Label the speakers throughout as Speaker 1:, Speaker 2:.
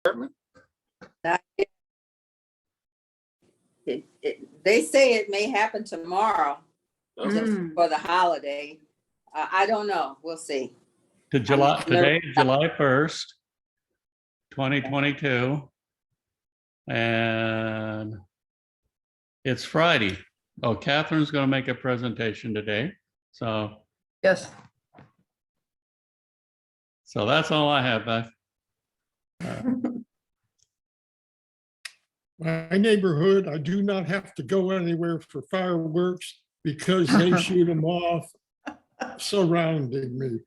Speaker 1: department?
Speaker 2: They say it may happen tomorrow, just for the holiday. I don't know. We'll see.
Speaker 3: Today is July 1st, 2022. And it's Friday. Oh, Catherine's going to make a presentation today. So
Speaker 4: Yes.
Speaker 3: that's all I have, Beth.
Speaker 1: My neighborhood, I do not have to go anywhere for fireworks because they shoot them off surrounding me.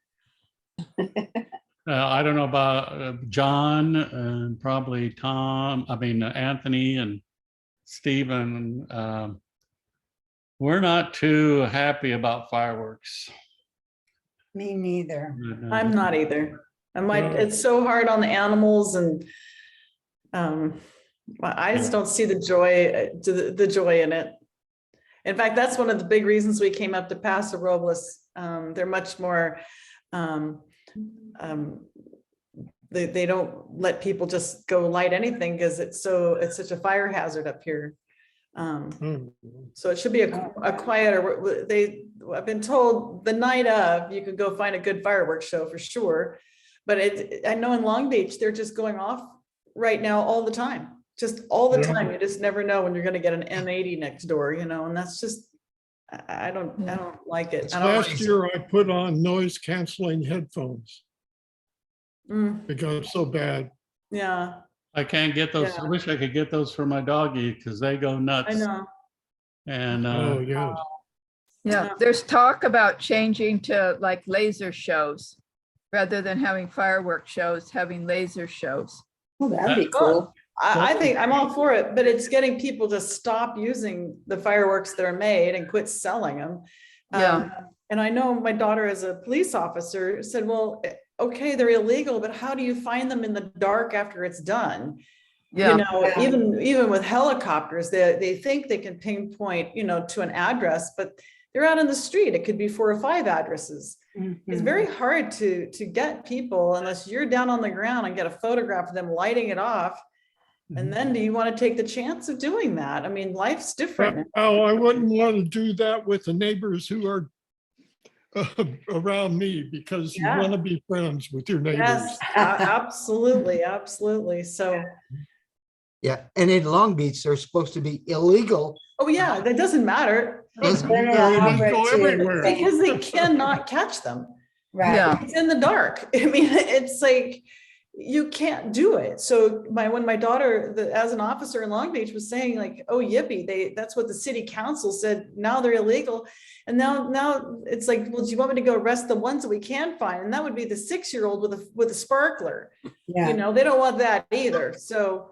Speaker 3: I don't know about John and probably Tom, Anthony and Stephen. We're not too happy about fireworks.
Speaker 5: Me neither.
Speaker 6: I'm not either. It's so hard on the animals, and I just don't see the joy in it. In fact, that's one of the big reasons we came up to Paso Robles. They're much more, they don't let people just go light anything because it's such a fire hazard up here. So it should be a quieter. I've been told the night of you could go find a good fireworks show for sure, but I know in Long Beach they're just going off right now all the time, just all the time. You just never know when you're going to get an M80 next door, and that's just I don't like it.
Speaker 1: Last year I put on noise canceling headphones. It got so bad.
Speaker 6: Yeah.
Speaker 3: I can't get those.
Speaker 6: Yeah.
Speaker 3: I wish I could get those for my doggy because they go nuts.
Speaker 6: I know.
Speaker 3: And
Speaker 1: Oh, yes.
Speaker 4: Yeah, there's talk about changing to like laser shows rather than having fireworks shows, having laser shows.
Speaker 2: Oh, that'd be cool.
Speaker 6: I think I'm all for it, but it's getting people to stop using the fireworks that are made and quit selling them.
Speaker 4: Yeah.
Speaker 6: And I know my daughter, as a police officer, said, well, okay, they're illegal, but how do you find them in the dark after it's done?
Speaker 4: Yeah.
Speaker 6: Even with helicopters, they think they can pinpoint, to an address, but they're out on the street. It could be 4 or 5 addresses. It's very hard to get people unless you're down on the ground and get a photograph of them lighting it off. And then do you want to take the chance of doing that? I mean, life's different.
Speaker 1: Oh, I wouldn't want to do that with the neighbors who are around me, because you want to be friends with your neighbors.
Speaker 6: Yes, absolutely, absolutely. So,
Speaker 7: Yeah, and in Long Beach, they're supposed to be illegal.
Speaker 6: oh yeah, that doesn't matter
Speaker 7: Doesn't
Speaker 5: They're
Speaker 7: matter.
Speaker 5: not
Speaker 1: They go
Speaker 5: covered
Speaker 1: everywhere.
Speaker 5: too.
Speaker 6: because they cannot catch them.
Speaker 5: Right.
Speaker 4: Yeah.
Speaker 6: It's in the dark. I mean, it's like you can't do it. So when my daughter, as an officer in Long Beach, was saying like, oh yippee, that's what the city council said. Now they're illegal, and now it's like, well, do you want me to go arrest the ones that we can find? And that would be the 6-year-old with a sparkler.
Speaker 5: Yeah.
Speaker 6: They don't want that either. So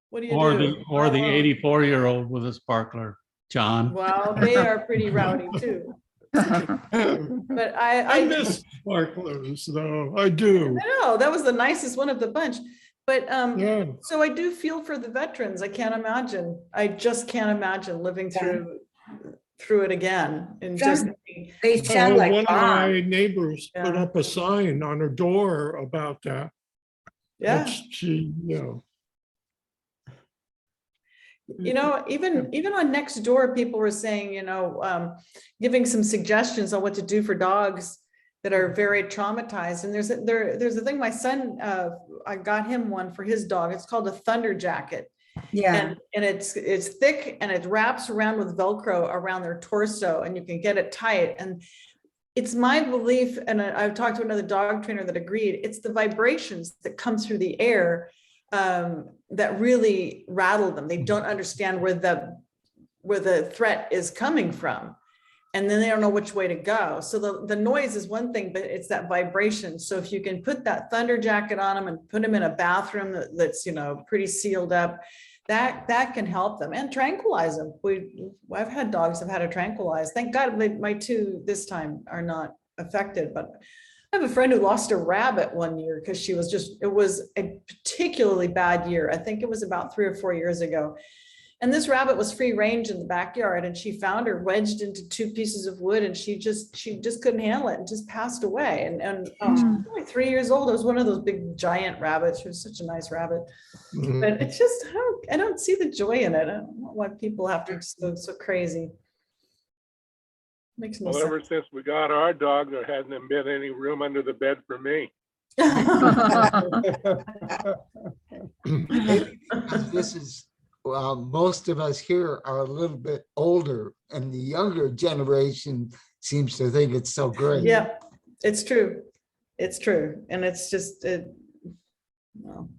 Speaker 6: what do you do?
Speaker 3: or the 84-year-old with a sparkler, John.
Speaker 6: Well, they are pretty rowdy too. But
Speaker 1: I miss sparklers, though. I do.
Speaker 6: I know that was the nicest one of the bunch. But
Speaker 1: Yeah.
Speaker 6: so I do feel for the veterans. I can't imagine. I just can't imagine living through it again. And just
Speaker 5: They sound like
Speaker 1: one of my
Speaker 5: bombs.
Speaker 1: neighbors put
Speaker 6: Yeah.
Speaker 1: up a sign on her door about that.
Speaker 6: yeah.
Speaker 1: She,
Speaker 6: Even on Nextdoor, people were saying, giving some suggestions on what to do for dogs that are very traumatized. And there's a thing, my son, I got him one for his dog. It's called a thunder jacket.
Speaker 5: Yeah.
Speaker 6: And it's thick and it wraps around with Velcro around their torso, and you can get it tight. And it's my belief, and I've talked to another dog trainer that agreed, it's the vibrations that come through the air that really rattle them. They don't understand where the threat is coming from. And then they don't know which way to go. So the noise is one thing, but it's that vibration. So if you can put that thunder jacket on them and put them in a bathroom that's, pretty sealed up, that can help them and tranquilize them. I've had dogs have had to tranquilize. Thank God my 2 this time are not affected, but I have a friend who lost a rabbit one year because it was a particularly bad year. I think it was about 3 or 4 years ago. And this rabbit was free range in the backyard, and she found her wedged into 2 pieces of wood, and she just couldn't handle it and just passed away. And she was only 3 years old. It was one of those big giant rabbits. She was such a nice rabbit.
Speaker 7: Mhm.
Speaker 6: But it's just, I don't see the joy in it. I don't know why people have to go so crazy. Makes no
Speaker 8: Well, ever since we got our dog, there hasn't been any room under the bed for me.
Speaker 7: Maybe because this is, most of us here are a little bit older and the younger generation seems to think it's so great.
Speaker 6: Yeah, it's true. It's true. And it's just, well,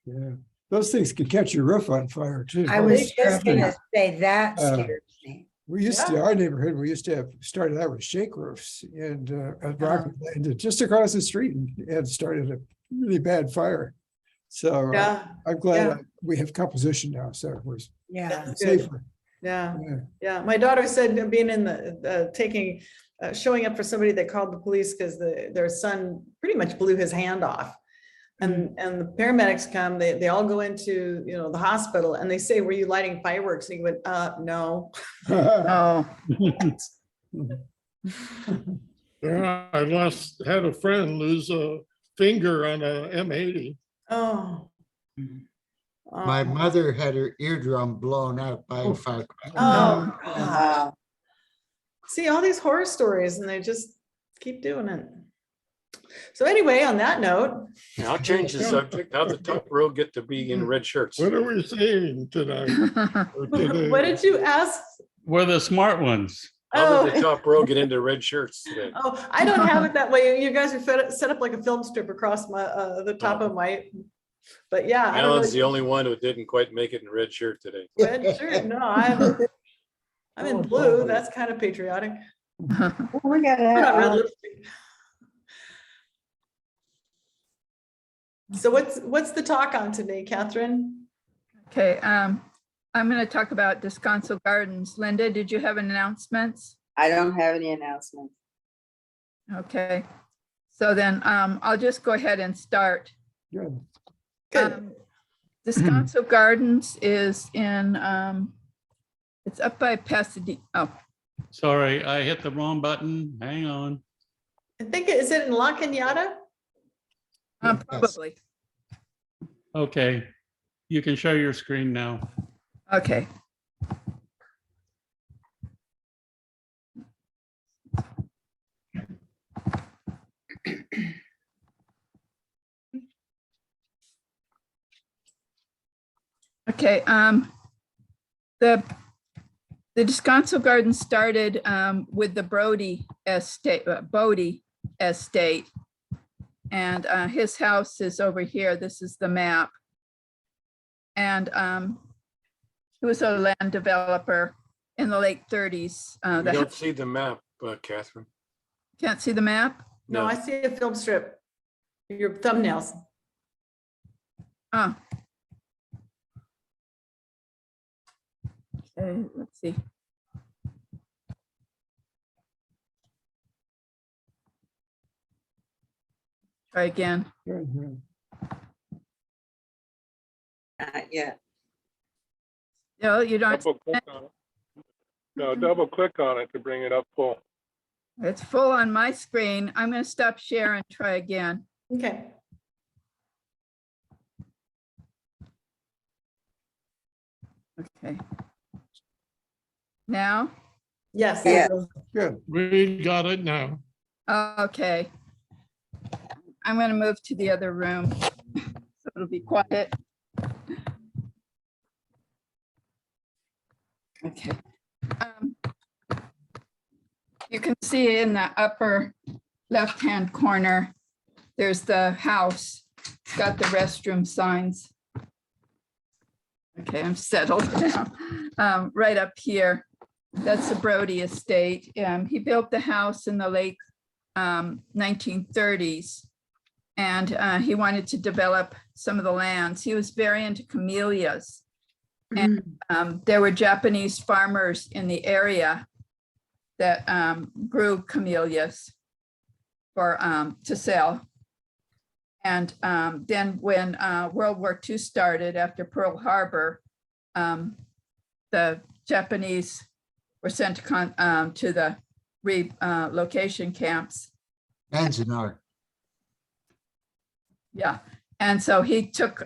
Speaker 9: Yeah, those things can catch your roof on fire too.
Speaker 5: I was just
Speaker 9: Catherine,
Speaker 5: gonna say that
Speaker 9: Uh,
Speaker 5: scares me.
Speaker 9: We used to, our neighborhood, we used to have started out with shake roofs and at Rockland landed just across the street and had started a really bad fire. So
Speaker 6: yeah,
Speaker 9: I'm glad
Speaker 6: yeah.
Speaker 9: we have composition now, so it was
Speaker 5: Yeah.
Speaker 6: that's good.
Speaker 9: safer.
Speaker 6: Yeah.
Speaker 9: Yeah.
Speaker 6: Yeah, my daughter said being in the, showing up for somebody that called the police because their son pretty much blew his hand off. And the paramedics come, they all go into, the hospital and they say, were you lighting fireworks? And he went, no.
Speaker 4: Oh,
Speaker 1: Yeah, I had a friend lose a finger on a M80.
Speaker 6: Oh.
Speaker 7: My mother had her eardrum blown out by a firecracker.
Speaker 6: Oh, God.
Speaker 2: Wow.
Speaker 6: See, all these horror stories and they just keep doing it. So anyway, on that note,
Speaker 10: I'll change the subject. How'd the top row get to be in red shirts?
Speaker 1: What are we saying tonight? or today?
Speaker 6: what did you ask?
Speaker 3: We're the smart ones.
Speaker 10: How did the
Speaker 6: Oh,
Speaker 10: top row get into red shirts today?
Speaker 6: oh, I don't have it that way. You guys are set up like a film strip across the top of my, but yeah. I don't
Speaker 10: Alan's the
Speaker 6: know.
Speaker 10: only one who didn't quite make it in red shirt today.
Speaker 6: Red shirt. No, I'm in blue. That's kind of patriotic.
Speaker 5: We gotta
Speaker 6: Put on red
Speaker 5: have,
Speaker 6: lipstick. So what's the talk on today, Catherine?
Speaker 4: okay. I'm going to talk about Descanso Gardens. Linda, did you have announcements?
Speaker 2: I don't have any announcements.
Speaker 4: Okay. So then I'll just go ahead and start.
Speaker 9: Good.
Speaker 6: Good.
Speaker 4: Descanso Gardens is in, it's up by Pasadena. Oh,
Speaker 3: Sorry, I hit the wrong button. Hang on.
Speaker 6: I think, is it in La Cañada?
Speaker 4: probably.
Speaker 3: Okay, you can show your screen now.
Speaker 4: Okay. Okay, the Descanso Garden started with the Bodie estate. And his house is over here. This is the map. And he was a land developer in the late 30s.
Speaker 10: We don't see the map, Catherine.
Speaker 4: Can't see the map?
Speaker 6: No, I see a film strip. Your thumbnails.
Speaker 4: Oh. Okay, let's see. Try again.
Speaker 9: Good,
Speaker 2: Yeah.
Speaker 4: No, you don't.
Speaker 8: Double click on it. No, double click on it to bring it up full.
Speaker 4: It's full on my screen. I'm going to stop share and try again.
Speaker 6: Okay.
Speaker 4: Okay. Now?
Speaker 6: Yes.
Speaker 2: Yeah.
Speaker 9: good.
Speaker 1: We got it now.
Speaker 4: Okay. I'm going to move to the other room, so it'll be quiet. Okay. You can see in the upper left-hand corner, there's the house. It's got the restroom signs. Okay, I'm settled now. Right up here, that's the Brody estate. He built the house in the late 1930s. And he wanted to develop some of the lands. He was very into camellias. And there were Japanese farmers in the area that grew camellias for to sell. And then when World War II started after Pearl Harbor, the Japanese were sent to the relocation camps.
Speaker 7: Manzanar.
Speaker 4: Yeah, and so he took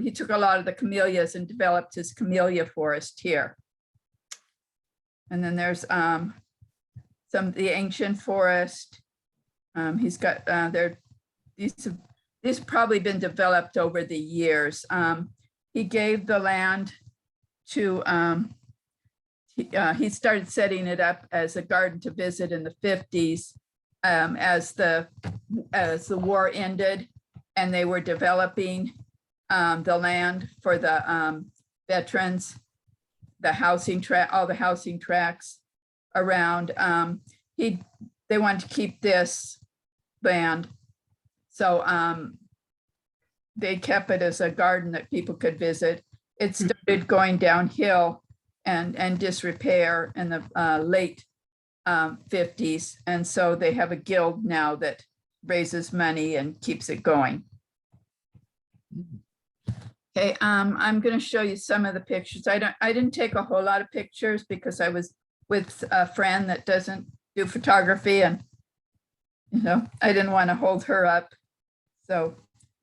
Speaker 4: he took a lot of the camellias and developed his camellia forest here. And then there's the ancient forest. He's got these have probably been developed over the years. He gave the land to he started setting it up as a garden to visit in the 50s as the war ended and they were developing the land for the veterans, the housing track, all the housing tracts around. They wanted to keep this land, so they kept it as a garden that people could visit. It started going downhill and disrepair in the late 50s, and so they have a guild now that raises money and keeps it going. Okay, I'm going to show you some of the pictures. I didn't take a whole lot of pictures because I was with a friend that doesn't do photography, and I didn't want to hold her up, so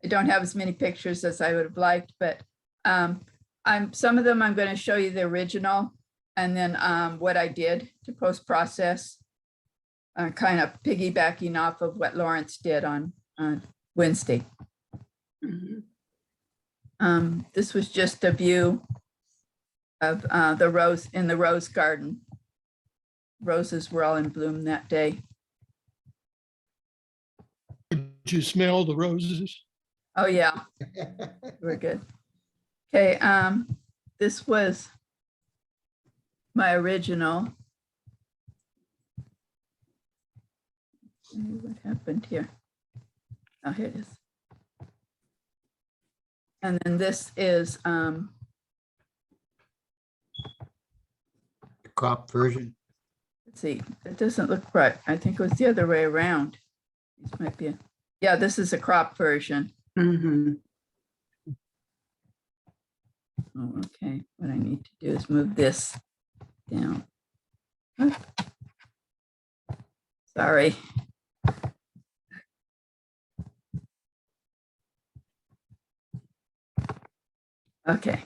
Speaker 4: I don't have as many pictures as I would have liked. But some of them I'm going to show you the original, and then what I did to post-process, kind of piggybacking off of what Lawrence did on Wednesday. This was just a view of the rose garden. Roses were all in bloom that day.
Speaker 1: Did you smell the roses?
Speaker 4: Oh yeah, we're good. Okay, this was my original. What happened here? Oh, here it is. And then this is
Speaker 7: The crop version.
Speaker 4: let's see, it doesn't look right. I think it was the other way around. This might be yeah, this is a crop version.
Speaker 5: Mhm.
Speaker 4: Oh, okay, what I need to do is move this down. Oh. Sorry. Okay.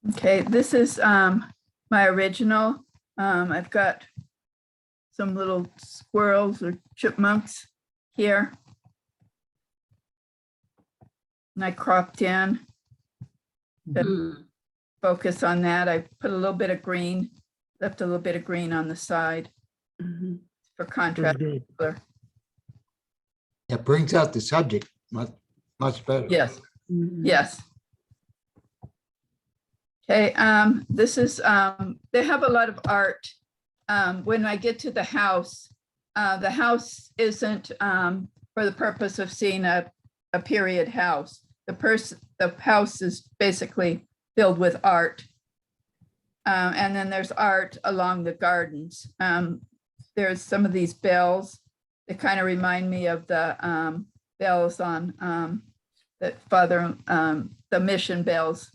Speaker 4: Okay, this is my original. I've got some little squirrels or chipmunks here. And I cropped in to focus on that. I put a little bit of green, left a little bit of green on the side
Speaker 5: Mhm.
Speaker 4: for
Speaker 1: Very
Speaker 4: contrast
Speaker 1: good.
Speaker 4: color.
Speaker 7: That brings out the subject much better.
Speaker 4: Yes,
Speaker 5: Mhm.
Speaker 4: yes. Okay, this is, they have a lot of art. When I get to the house isn't for the purpose of seeing a period house. The house is basically filled with art. And then there's art along the gardens. There's some of these bells that kind of remind me of the bells on that Father, the mission bells.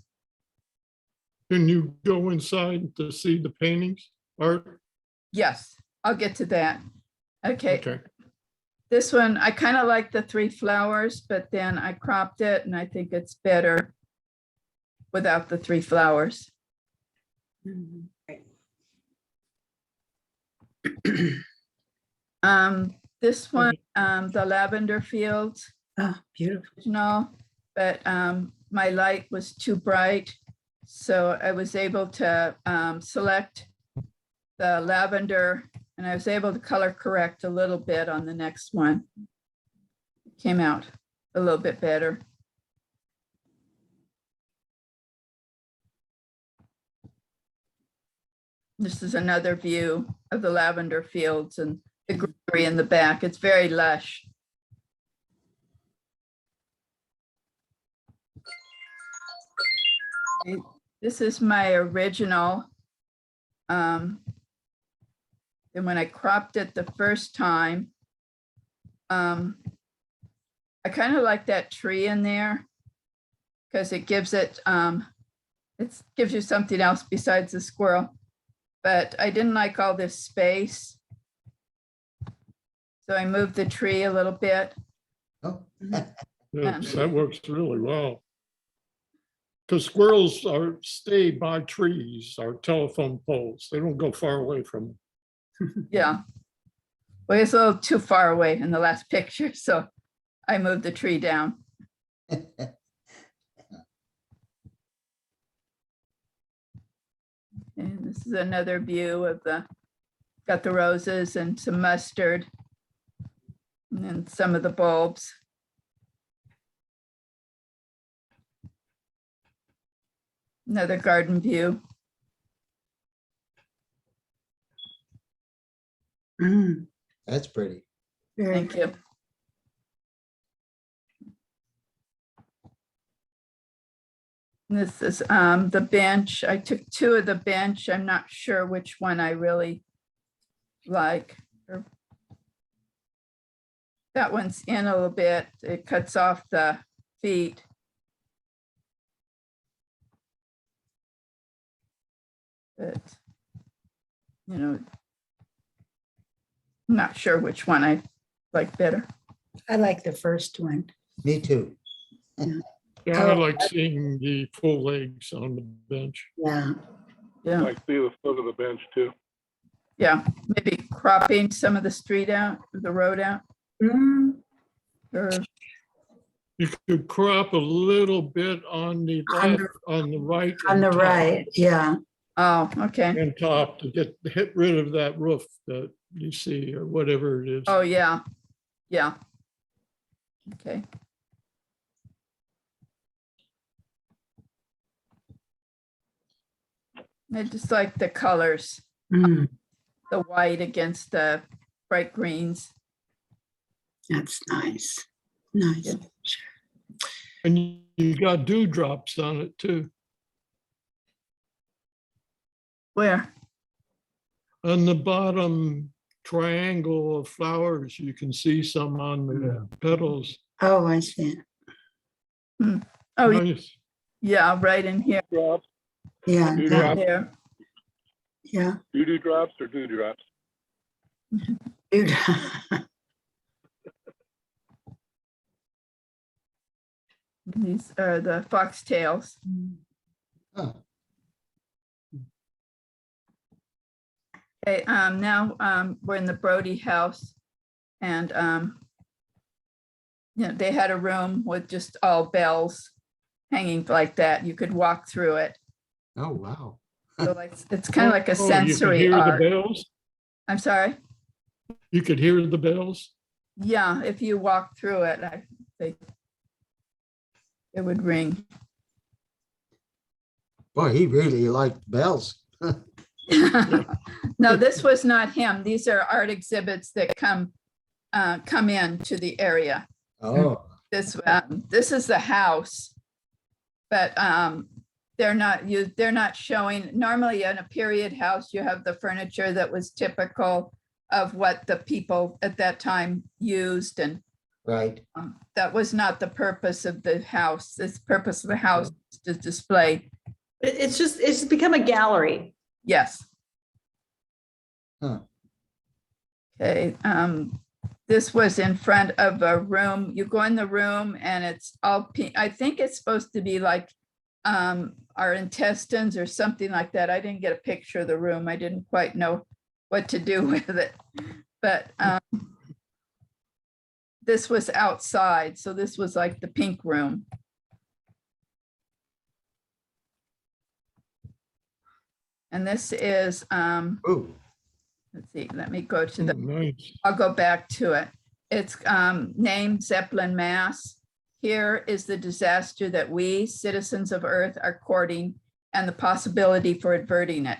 Speaker 1: Can you go inside to see the paintings, art?
Speaker 4: Yes, I'll get to that. Okay,
Speaker 1: Okay.
Speaker 4: this one, I kind of like the 3 flowers, but then I cropped it and I think it's better without the 3 flowers.
Speaker 5: Mhm.
Speaker 4: This one, the lavender fields,
Speaker 5: Oh, beautiful.
Speaker 4: no, but my light was too bright. So I was able to select the lavender and I was able to color correct a little bit on the next one. It came out a little bit better. This is another view of the lavender fields and the greenery in the back. It's very lush. This is my original. And when I cropped it the first time, I kind of like that tree in there because it gives it gives you something else besides the squirrel. But I didn't like all this space. So I moved the tree a little bit.
Speaker 7: Oh,
Speaker 1: Yes, that works really well. Because squirrels stay by trees or telephone poles. They don't go far away from them.
Speaker 4: Yeah. Well, it's a little too far away in the last picture, so I moved the tree down. And this is another view of got the roses and some mustard. And then some of the bulbs. Another garden view.
Speaker 5: Mm,
Speaker 7: that's pretty.
Speaker 5: very
Speaker 4: Thank you. This is the bench. I took two of the bench. I'm not sure which one I really like. That one's in a little bit. It cuts off the feet. But, you know, I'm not sure which one I like better.
Speaker 5: I like the first one.
Speaker 7: Me too.
Speaker 1: I
Speaker 5: Yeah,
Speaker 1: like seeing the full legs on the bench.
Speaker 5: yeah.
Speaker 4: Yeah,
Speaker 8: I see the foot of the bench too.
Speaker 4: yeah, maybe cropping some of the street out, the road out,
Speaker 5: Mm,
Speaker 4: or,
Speaker 1: You could crop a little bit on the
Speaker 5: On
Speaker 1: left,
Speaker 5: the-
Speaker 1: on the right.
Speaker 5: On
Speaker 1: and
Speaker 5: the
Speaker 1: top-
Speaker 5: right, yeah.
Speaker 4: oh, okay.
Speaker 1: And top to get rid of that roof that you see or whatever it is.
Speaker 4: Oh, yeah, yeah. Okay. I just like the colors,
Speaker 5: Mm,
Speaker 4: the white against the bright greens.
Speaker 5: that's nice. Nice.
Speaker 4: Yeah.
Speaker 1: And you got dewdrops on it too.
Speaker 4: Where?
Speaker 1: On the bottom triangle of flowers, you can see some on the petals.
Speaker 5: Oh, I see.
Speaker 4: Oh,
Speaker 1: Nice.
Speaker 4: yeah, right in here.
Speaker 8: Drops,
Speaker 5: Yeah,
Speaker 8: Dewdrop.
Speaker 5: that-
Speaker 4: Down here.
Speaker 5: yeah.
Speaker 8: doo-doo drops or dewdrops?
Speaker 5: Dude.
Speaker 4: These are the foxtails.
Speaker 7: Huh.
Speaker 4: Okay, now we're in the Brody house and you know, they had a room with just all bells hanging like that. You could walk through it.
Speaker 7: Oh, wow.
Speaker 4: So like, it's kind of like a
Speaker 1: Oh, you could
Speaker 4: sensory
Speaker 1: hear the
Speaker 4: art.
Speaker 1: bells?
Speaker 4: I'm sorry.
Speaker 1: You could hear the bells?
Speaker 4: Yeah, if you walk through it, I think it would ring.
Speaker 7: Boy, he really liked bells.
Speaker 4: No, this was not him. These are art exhibits that come in to the area.
Speaker 7: Oh,
Speaker 4: This is the house, but they're not showing. Normally, in a period house, you have the furniture that was typical of what the people at that time used, and
Speaker 7: right.
Speaker 4: that was not the purpose of the house. This purpose of the house is to display.
Speaker 6: It's become a gallery.
Speaker 4: Yes.
Speaker 7: Huh.
Speaker 4: Okay, this was in front of a room. You go in the room and it's all pink. I think it's supposed to be like our intestines or something like that. I didn't get a picture of the room. I didn't quite know what to do with it. But this was outside, so this was like the pink room. And this is,
Speaker 7: Ooh,
Speaker 4: let's see, let me go to
Speaker 1: Oh,
Speaker 4: the,
Speaker 1: nice.
Speaker 4: I'll go back to it. It's named Zeppelin, Mass. Here is the disaster that we, citizens of Earth, are courting and the possibility for averting it.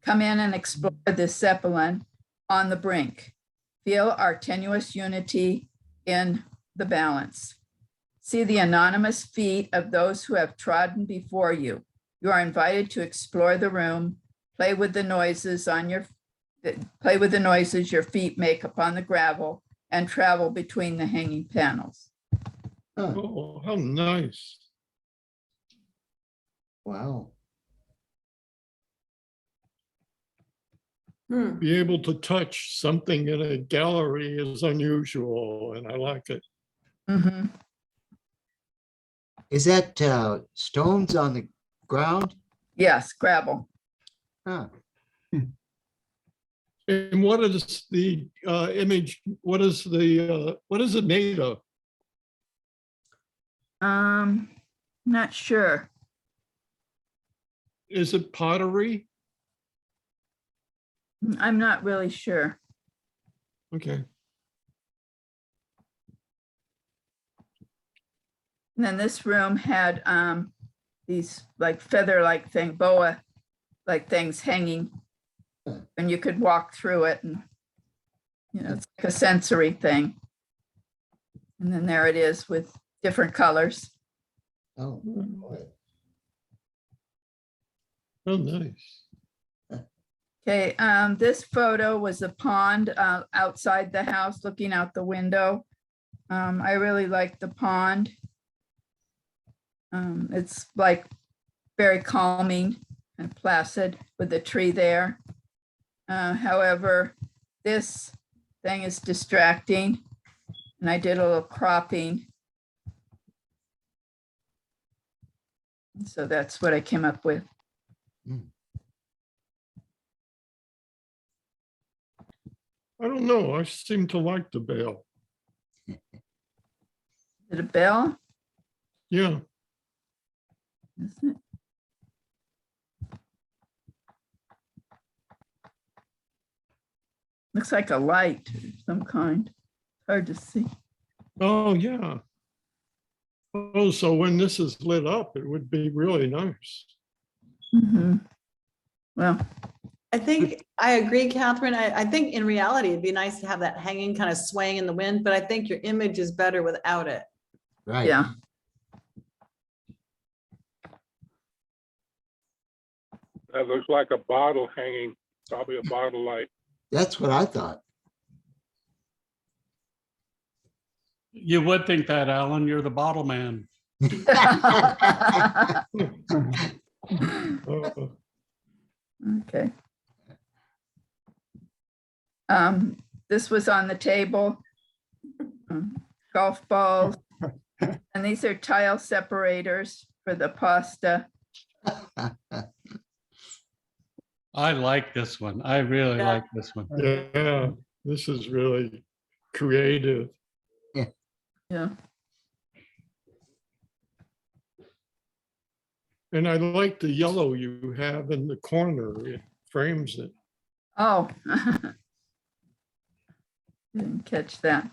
Speaker 4: Come in and explore this Zeppelin on the brink. Feel our tenuous unity in the balance. See the anonymous feet of those who have trodden before you. You are invited to explore the room, play with the noises on your play with the noises your feet make upon the gravel and travel between the hanging panels.
Speaker 7: Huh,
Speaker 1: Oh, how nice.
Speaker 7: wow.
Speaker 1: Be able to touch something in a gallery is unusual, and I like it.
Speaker 4: Mhm.
Speaker 7: Is that stones on the ground?
Speaker 4: Yes, gravel.
Speaker 7: Huh.
Speaker 1: And what is the image, what is it made of?
Speaker 4: Not sure.
Speaker 1: Is it pottery?
Speaker 4: I'm not really sure.
Speaker 1: Okay.
Speaker 4: And then this room had these like feather-like boa like things hanging, and you could walk through it, and it's like a sensory thing. And then there it is with different colors.
Speaker 7: Oh, boy.
Speaker 1: Oh, nice.
Speaker 4: Okay, this photo was a pond outside the house looking out the window. I really like the pond. It's like very calming and placid with the tree there. However, this thing is distracting, and I did a little cropping. So that's what I came up with.
Speaker 1: I don't know. I seem to like the bell.
Speaker 4: Is it a bell?
Speaker 1: Yeah.
Speaker 4: Isn't it? Looks like a light of some kind. Hard to see.
Speaker 1: Oh, yeah. Oh, so when this is lit up, it would be really nice.
Speaker 4: Mhm. Well,
Speaker 6: I think I agree, Catherine. I think in reality, it'd be nice to have that hanging kind of swaying in the wind, but I think your image is better without it.
Speaker 7: Right.
Speaker 4: yeah.
Speaker 8: That looks like a bottle hanging, probably a bottle light.
Speaker 7: That's what I thought.
Speaker 3: You would think that, Alan, you're the bottle man.
Speaker 1: Oh,
Speaker 4: Okay. This was on the table. Golf balls. And these are tile separators for the pasta.
Speaker 3: I like this one. I really
Speaker 6: Yeah.
Speaker 3: like this one.
Speaker 1: yeah, this is really creative.
Speaker 4: Yeah.
Speaker 1: And I like the yellow you have in the corner. It frames it.
Speaker 4: Oh. Didn't catch that.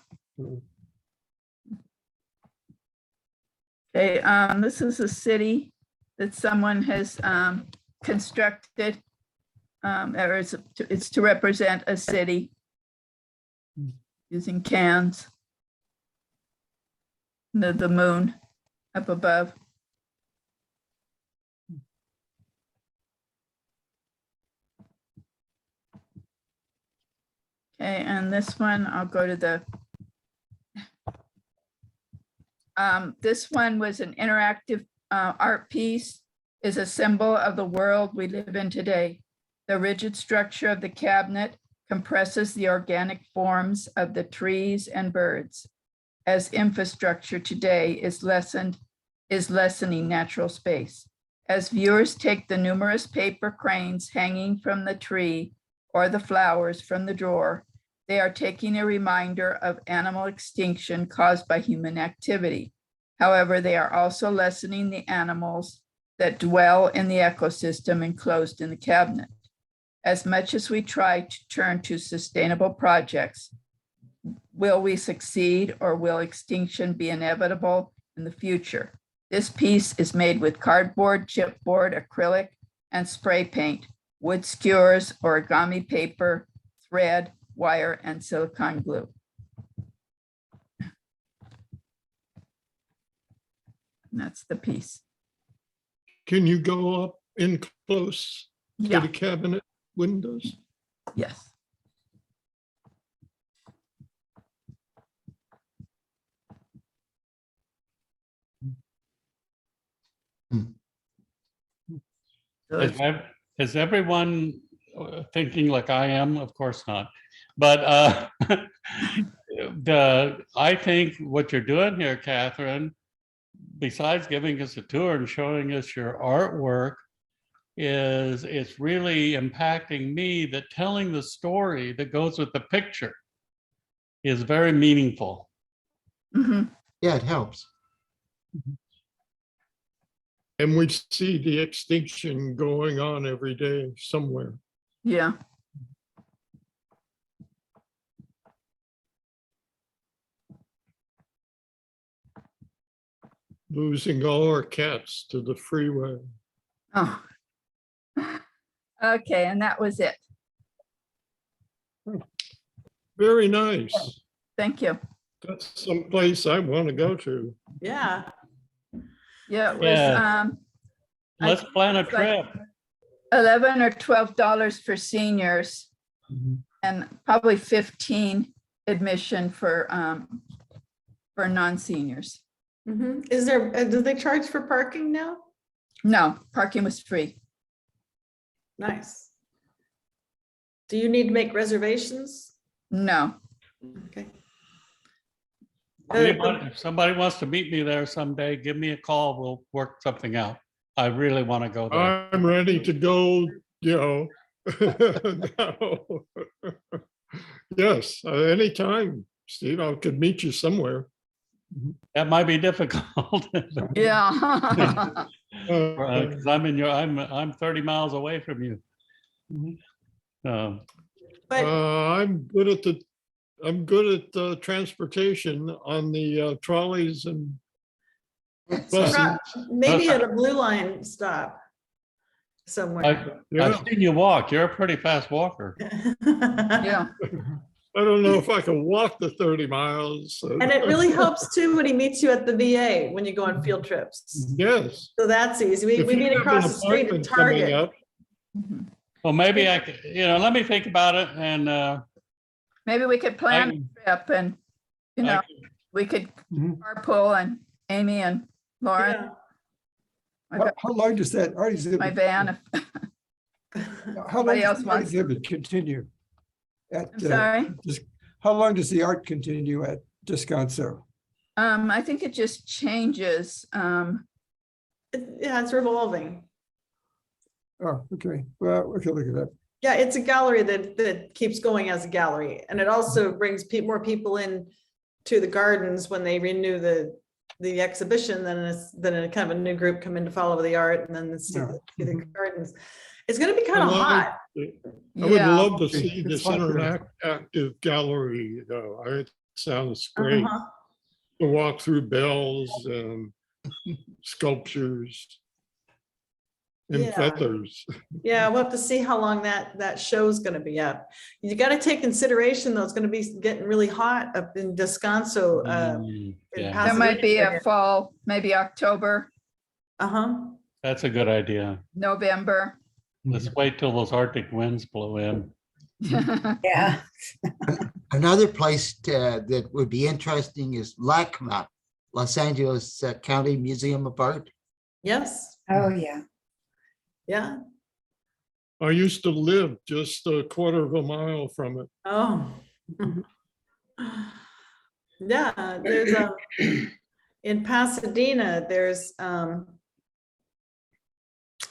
Speaker 4: Okay, this is a city that someone has constructed. Or it's to represent a city using cans. The moon up above. Okay, and this one, I'll go to the, this one was an interactive art piece, is a symbol of the world we live in today. The rigid structure of the cabinet compresses the organic forms of the trees and birds, as infrastructure today is lessening natural space. As viewers take the numerous paper cranes hanging from the tree or the flowers from the drawer, they are taking a reminder of animal extinction caused by human activity. However, they are also lessening the animals that dwell in the ecosystem enclosed in the cabinet. As much as we try to turn to sustainable projects, will we succeed, or will extinction be inevitable in the future? This piece is made with cardboard, chipboard, acrylic, and spray paint, wood skewers, origami paper, thread, wire, and silicone glue. And that's the piece.
Speaker 1: Can you go up in close to
Speaker 4: Yeah.
Speaker 1: the cabinet windows?
Speaker 4: Yes.
Speaker 3: Is is everyone thinking like I am? Of course not. But I think what you're doing here, Catherine, besides giving us a tour and showing us your artwork, is it's really impacting me that telling the story that goes with the picture is very meaningful.
Speaker 4: Mhm.
Speaker 7: Yeah, it helps.
Speaker 1: And we see the extinction going on every day somewhere.
Speaker 4: Yeah.
Speaker 1: Losing all our cats to the freeway.
Speaker 4: Oh. Okay, and that was it.
Speaker 1: Very nice.
Speaker 4: Thank you.
Speaker 1: That's someplace I want to go to.
Speaker 6: Yeah.
Speaker 4: Yeah, it was
Speaker 3: Yeah.
Speaker 4: I
Speaker 3: Let's
Speaker 4: think
Speaker 3: plan a
Speaker 4: it's like
Speaker 3: trip.
Speaker 4: $11 or $12 for seniors and probably 15 admission for non-seniors.
Speaker 6: Mhm. Is there, do they charge for parking now?
Speaker 4: No, parking was free.
Speaker 6: Nice. Do you need to make reservations?
Speaker 4: No.
Speaker 6: Okay.
Speaker 3: If somebody wants to meet me there someday, give me a call. We'll work something out. I really want to go there.
Speaker 1: I'm ready to go, you know. No. Yes, anytime, Steve, I could meet you somewhere.
Speaker 3: That might be difficult.
Speaker 4: Yeah.
Speaker 3: Because I'm 30 miles away from you.
Speaker 6: But
Speaker 1: I'm good at the transportation on the trolleys and buses.
Speaker 6: maybe at a blue line stop somewhere.
Speaker 3: I've seen you walk. You're a pretty fast walker.
Speaker 4: Yeah.
Speaker 1: I don't know if I can walk the 30 miles.
Speaker 6: And it really helps too when he meets you at the VA when you go on field trips.
Speaker 1: Yes.
Speaker 6: So that's easy. We
Speaker 1: If
Speaker 6: meet
Speaker 1: you have an
Speaker 6: across the street at
Speaker 1: appointment coming
Speaker 6: Target.
Speaker 1: up,
Speaker 4: Mhm.
Speaker 3: Well, maybe I could, let me think about it and
Speaker 4: Maybe we could plan a trip and, we could carpool and Amy and Lauren,
Speaker 6: Yeah.
Speaker 9: How long does that art
Speaker 4: my
Speaker 9: exhibit?
Speaker 4: van.
Speaker 9: How long
Speaker 4: somebody else
Speaker 9: does the art
Speaker 4: wants-
Speaker 9: exhibit continue?
Speaker 4: I'm sorry.
Speaker 9: How long does the art continue at Descanso?
Speaker 4: I think it just changes.
Speaker 6: Yeah, it's revolving.
Speaker 9: Oh, okay. Well, we can look it up.
Speaker 6: Yeah, it's a gallery that keeps going as a gallery. And it also brings more people in to the gardens when they renew the exhibition, then a kind of a new group come in to follow the art and then see the gardens. It's gonna be kind of hot.
Speaker 1: I would
Speaker 4: Yeah.
Speaker 1: love to see
Speaker 9: It's
Speaker 1: this
Speaker 9: hot there.
Speaker 1: interactive gallery, though. It sounds great
Speaker 6: Uh-huh.
Speaker 1: to walk through bells and sculptures and
Speaker 6: Yeah.
Speaker 1: feathers.
Speaker 6: Yeah, we'll have to see how long that show's gonna be up. You gotta take consideration though, it's gonna be getting really hot up in Descanso. in
Speaker 3: yeah,
Speaker 4: There might be
Speaker 6: Pasadena.
Speaker 4: a fall, maybe October,
Speaker 6: Uh-huh.
Speaker 3: that's a good idea.
Speaker 4: November.
Speaker 3: Let's wait till those Arctic winds blow in.
Speaker 5: Yeah.
Speaker 7: Another place that would be interesting is LACMA, Los Angeles County Museum of Art.
Speaker 6: Yes,
Speaker 5: Oh, yeah.
Speaker 6: yeah.
Speaker 1: I used to live just a quarter of a mile from it.
Speaker 6: Oh. Yeah, there's in Pasadena, there's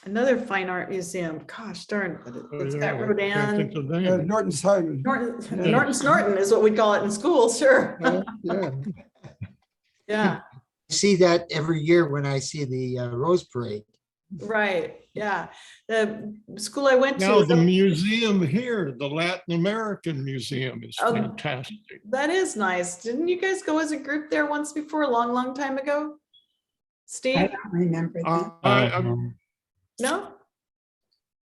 Speaker 6: another fine art museum. Gosh darn, but
Speaker 1: Oh,
Speaker 6: it's
Speaker 1: yeah,
Speaker 6: got
Speaker 1: I can't think
Speaker 6: Rodin.
Speaker 1: of the name.
Speaker 9: Norton's Hyman.
Speaker 6: Norton Snorton is what we call it in school, sure.
Speaker 9: Yeah.
Speaker 6: Yeah,
Speaker 7: I see that every year when I see the Rose Parade.
Speaker 6: right, yeah. The school I went
Speaker 1: Now,
Speaker 6: to,
Speaker 1: the museum here, the Latin American Museum is
Speaker 6: Oh.
Speaker 1: fantastic.
Speaker 6: that is nice. Didn't you guys go as a group there once before, a long, long time ago?
Speaker 5: I
Speaker 6: Steve?
Speaker 5: don't remember that.
Speaker 1: I'm
Speaker 6: No?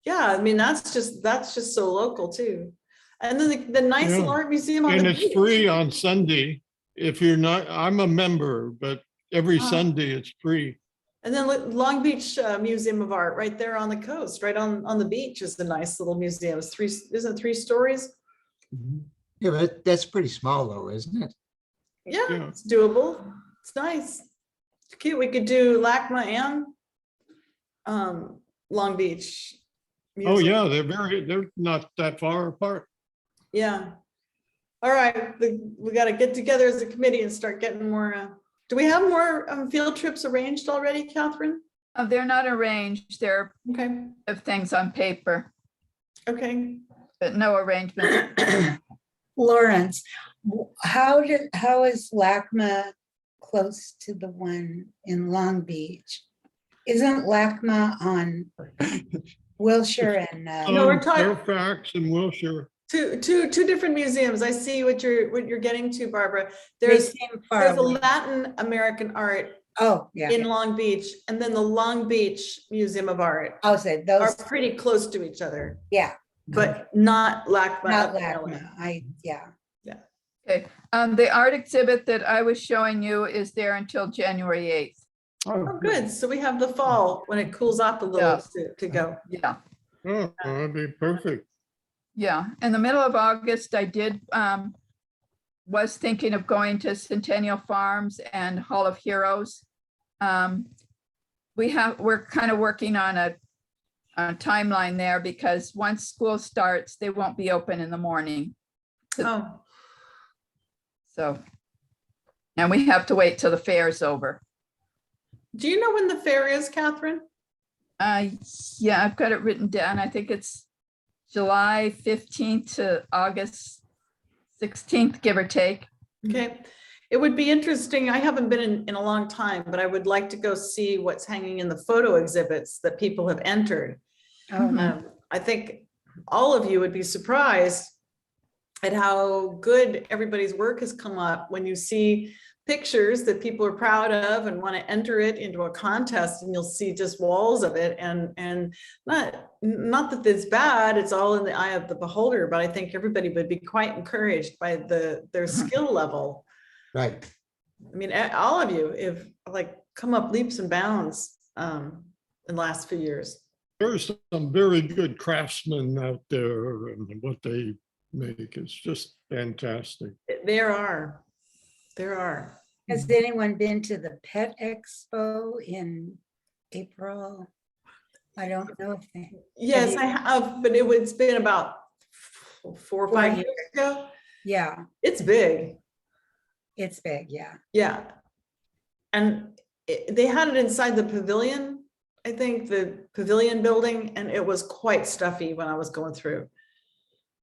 Speaker 6: Yeah, I mean, that's just so local too. And then the nice little
Speaker 1: Yeah.
Speaker 6: art museum on
Speaker 1: And
Speaker 6: the
Speaker 1: it's
Speaker 6: beach.
Speaker 1: free on Sunday. If you're not, I'm a member, but every
Speaker 6: Ah.
Speaker 1: Sunday it's free.
Speaker 6: And then Long Beach Museum of Art, right there on the coast, right on the beach is the nice little museum. It's isn't it 3 stories?
Speaker 7: Yeah, but that's pretty small though, isn't it?
Speaker 6: Yeah,
Speaker 1: Yeah.
Speaker 6: it's doable. It's nice. It's cute. We could do LACMA and Long Beach.
Speaker 1: Oh,
Speaker 6: Museum.
Speaker 1: yeah, they're not that far apart.
Speaker 6: Yeah. All right, we got to get together as a committee and start getting more. Do we have more field trips arranged already, Catherine?
Speaker 4: They're not arranged. They're
Speaker 6: Okay,
Speaker 4: of things on paper,
Speaker 6: okay.
Speaker 4: but no arrangements.
Speaker 5: Lawrence, how is LACMA close to the one in Long Beach? Isn't LACMA on Wilshire and,
Speaker 6: No, we're talking-
Speaker 1: Fairfax and Wilshire.
Speaker 6: Two different museums. I see what you're getting to, Barbara.
Speaker 5: they
Speaker 6: There's
Speaker 5: seem far
Speaker 6: a
Speaker 5: away.
Speaker 6: Latin American art
Speaker 5: Oh, yeah.
Speaker 6: in Long Beach, and then the Long Beach Museum of Art
Speaker 5: I'll say
Speaker 6: are
Speaker 5: those,
Speaker 6: pretty close to each other,
Speaker 5: yeah,
Speaker 6: but not LACMA.
Speaker 5: not
Speaker 6: up in LA.
Speaker 5: LACMA. Yeah.
Speaker 4: Okay, the art exhibit that I was showing you is there until January 8th.
Speaker 6: Oh, good. So we have the fall when it cools off a little to go.
Speaker 4: Yeah,
Speaker 1: Oh, that'd be perfect.
Speaker 4: yeah. In the middle of August, I did, was thinking of going to Centennial Farms and Hall of Heroes. We're kind of working on a timeline there because once school starts, they won't be open in the morning.
Speaker 6: Oh,
Speaker 4: So, and we have to wait till the fair's over.
Speaker 6: do you know when the fair is, Catherine?
Speaker 4: Yeah, I've got it written down. I think it's July 15th to August 16th, give or take.
Speaker 6: Okay, it would be interesting. I haven't been in a long time, but I would like to go see what's hanging in the photo exhibits that people have entered.
Speaker 5: Oh,
Speaker 6: I think all of you would be surprised at how good everybody's work has come up when you see pictures that people are proud of and want to enter it into a contest, and you'll see just walls of it, and not that it's bad, it's all in the eye of the beholder, but I think everybody would be quite encouraged by their skill level.
Speaker 7: Right.
Speaker 6: I mean, all of you have like come up leaps and bounds in the last few years.
Speaker 1: There's some very good craftsmen out there, and what they make is just fantastic.
Speaker 6: There are.
Speaker 5: has anyone been to the Pet Expo in April? I don't know if they.
Speaker 6: Yes, I have, but it's been about 4 or 5 years ago.
Speaker 5: Yeah,
Speaker 6: It's big.
Speaker 5: it's big, yeah.
Speaker 6: Yeah. And they had it inside the pavilion, I think the pavilion building, and it was quite stuffy when I was going through.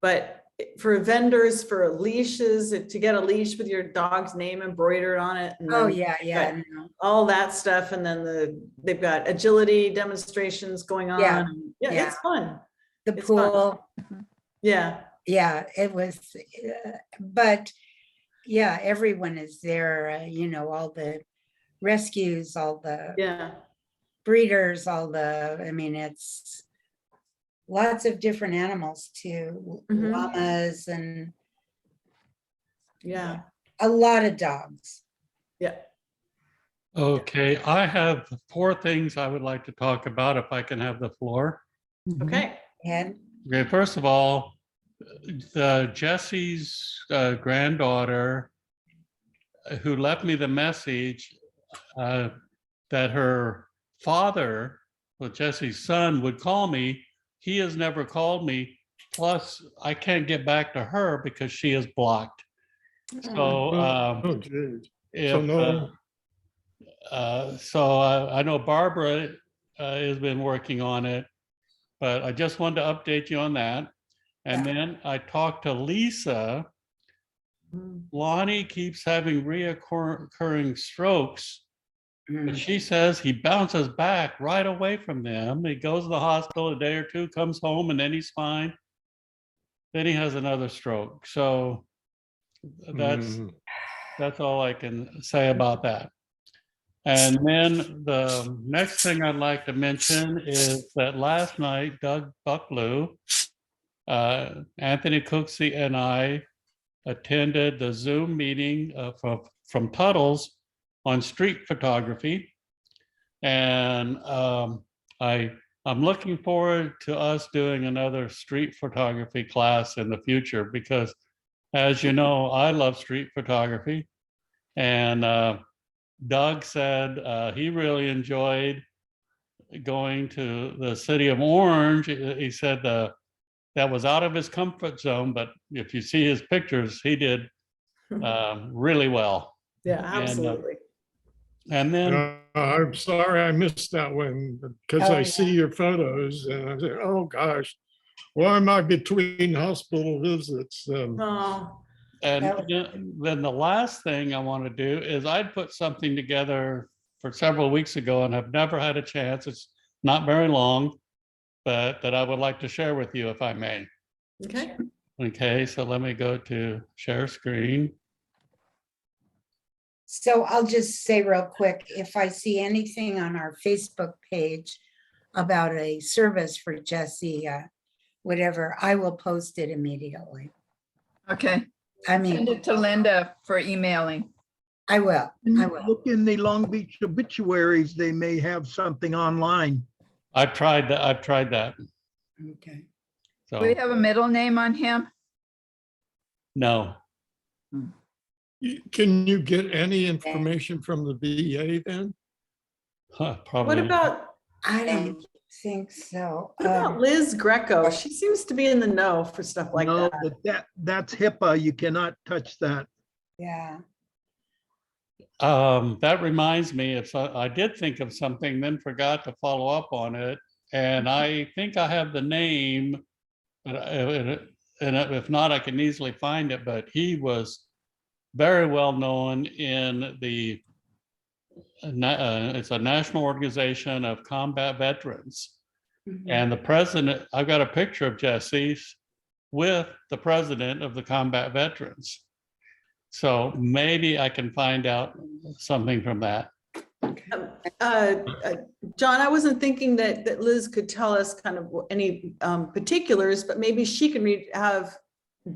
Speaker 6: But for vendors, for leashes, to get a leash with your dog's name embroidered on it. And
Speaker 5: Oh,
Speaker 6: then
Speaker 5: yeah, yeah.
Speaker 6: got
Speaker 5: no.
Speaker 6: all that stuff. And then they've got agility demonstrations going on.
Speaker 5: Yeah,
Speaker 6: Yeah,
Speaker 5: yeah.
Speaker 6: it's fun.
Speaker 5: The
Speaker 6: It's fun.
Speaker 5: pool,
Speaker 6: Yeah.
Speaker 5: yeah, it was, but yeah, everyone is there, all the rescues, all the
Speaker 6: Yeah.
Speaker 5: breeders, I mean, it's lots of different animals too,
Speaker 6: Mhm.
Speaker 5: llamas and
Speaker 6: Yeah.
Speaker 5: a lot of dogs.
Speaker 6: Yeah.
Speaker 3: Okay, I have 4 things I would like to talk about if I can have the floor.
Speaker 6: Okay.
Speaker 5: And
Speaker 3: Okay, first of all, Jesse's granddaughter who left me the message that her father, well, Jesse's son, would call me. He has never called me. Plus, I can't get back to her because she is blocked. So,
Speaker 1: Oh, geez. So
Speaker 3: if,
Speaker 1: no,
Speaker 3: so I know Barbara has been working on it, but I just wanted to update you on that. And then I talked to Lisa. Lonnie keeps having reoccurring strokes, but she says he bounces back right away from them. He goes to the hospital a day or two, comes home, and then he's fine. Then he has another stroke. So that's all I can say about that. And then the next thing I'd like to mention is that last night, Doug Bucklew, Anthony Cooksey, and I attended the Zoom meeting from Tuttle's on street photography. And I'm looking forward to us doing another street photography class in the future because, as you know, I love street photography. And Doug said he really enjoyed going to the city of Orange. He said that was out of his comfort zone, but if you see his pictures, he did really well.
Speaker 6: Yeah,
Speaker 3: And,
Speaker 6: absolutely.
Speaker 3: And then
Speaker 1: I'm sorry I missed that one because
Speaker 5: Oh,
Speaker 1: I see your photos and I say, oh gosh, why am I between hospital visits?
Speaker 6: Oh,
Speaker 3: And
Speaker 5: That
Speaker 3: then the last thing I want to do is I'd put something together for several weeks ago and have never had a chance. It's not very long, but that I would like to share with you if I may.
Speaker 6: okay.
Speaker 3: Okay, so let me go to share screen.
Speaker 5: So I'll just say real quick, if I see anything on our Facebook page about a service for Jesse, whatever, I will post it immediately.
Speaker 4: Okay,
Speaker 5: I
Speaker 4: send
Speaker 5: mean,
Speaker 4: it to Linda for emailing.
Speaker 5: I will. I will.
Speaker 11: Look in the Long Beach obituaries, they may have something online.
Speaker 3: I've tried that. I've tried that.
Speaker 5: Okay.
Speaker 3: So
Speaker 4: Do we have a middle name on him?
Speaker 3: no.
Speaker 1: Can you get any information from the VA then?
Speaker 3: Huh,
Speaker 6: What
Speaker 3: probably.
Speaker 6: about,
Speaker 5: I don't think so.
Speaker 6: what about Liz Greco? She seems to be in the know for stuff like
Speaker 11: No,
Speaker 6: that.
Speaker 11: but that's HIPAA. You cannot touch that.
Speaker 5: Yeah.
Speaker 3: That reminds me, I did think of something, then forgot to follow up on it. And I think I have the name, but and if not, I can easily find it. But he was very well known in the, it's a national organization of combat veterans.
Speaker 5: Mhm.
Speaker 3: And the president, I've got a picture of Jesse's with the president of the combat veterans. So maybe I can find out something from that.
Speaker 6: John, I wasn't thinking that Liz could tell us kind of any particulars, but maybe she can have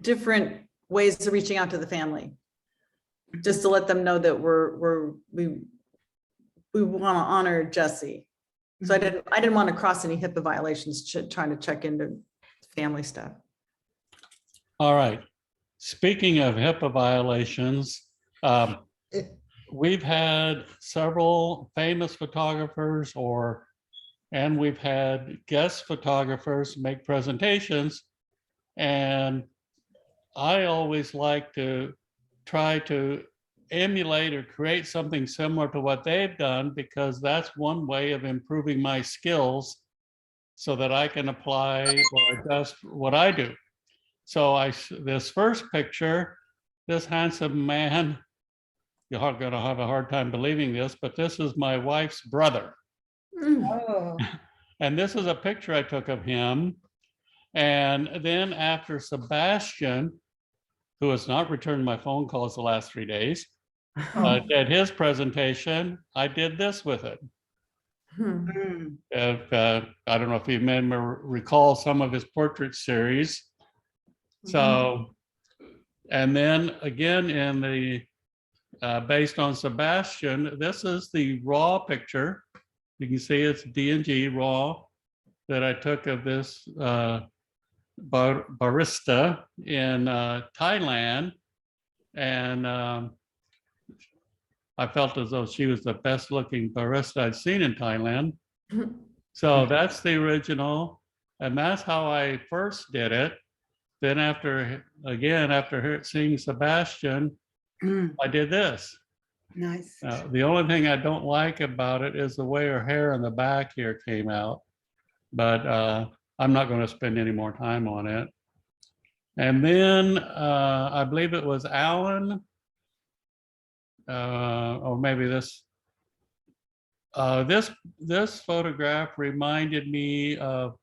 Speaker 6: different ways of reaching out to the family. Just to let them know that we want to honor Jesse. So I didn't want to cross any HIPAA violations trying to check into family stuff.
Speaker 3: All right. Speaking of HIPAA violations, we've had several famous photographers and we've had guest photographers make presentations. And I always like to try to emulate or create something similar to what they've done, because that's one way of improving my skills so that I can apply or adjust what I do. So this first picture, this handsome man, you're going to have a hard time believing this, but this is my wife's brother.
Speaker 5: Oh,
Speaker 3: And this is a picture I took of him. And then after Sebastian, who has not returned my phone calls the last 3 days, did his presentation, I did this with it.
Speaker 5: mm,
Speaker 3: I don't know if you may recall some of his portrait series. So, and then again in the, based on Sebastian, this is the raw picture. You can see it's D&G raw that I took of this barista in Thailand. And I felt as though she was the best looking barista I'd seen in Thailand. So that's the original. And that's how I first did it. Then after seeing Sebastian,
Speaker 5: mm,
Speaker 3: I did this.
Speaker 5: nice.
Speaker 3: The only thing I don't like about it is the way her hair in the back here came out. But I'm not going to spend any more time on it. And then I believe it was Alan, or maybe this. This photograph reminded me of.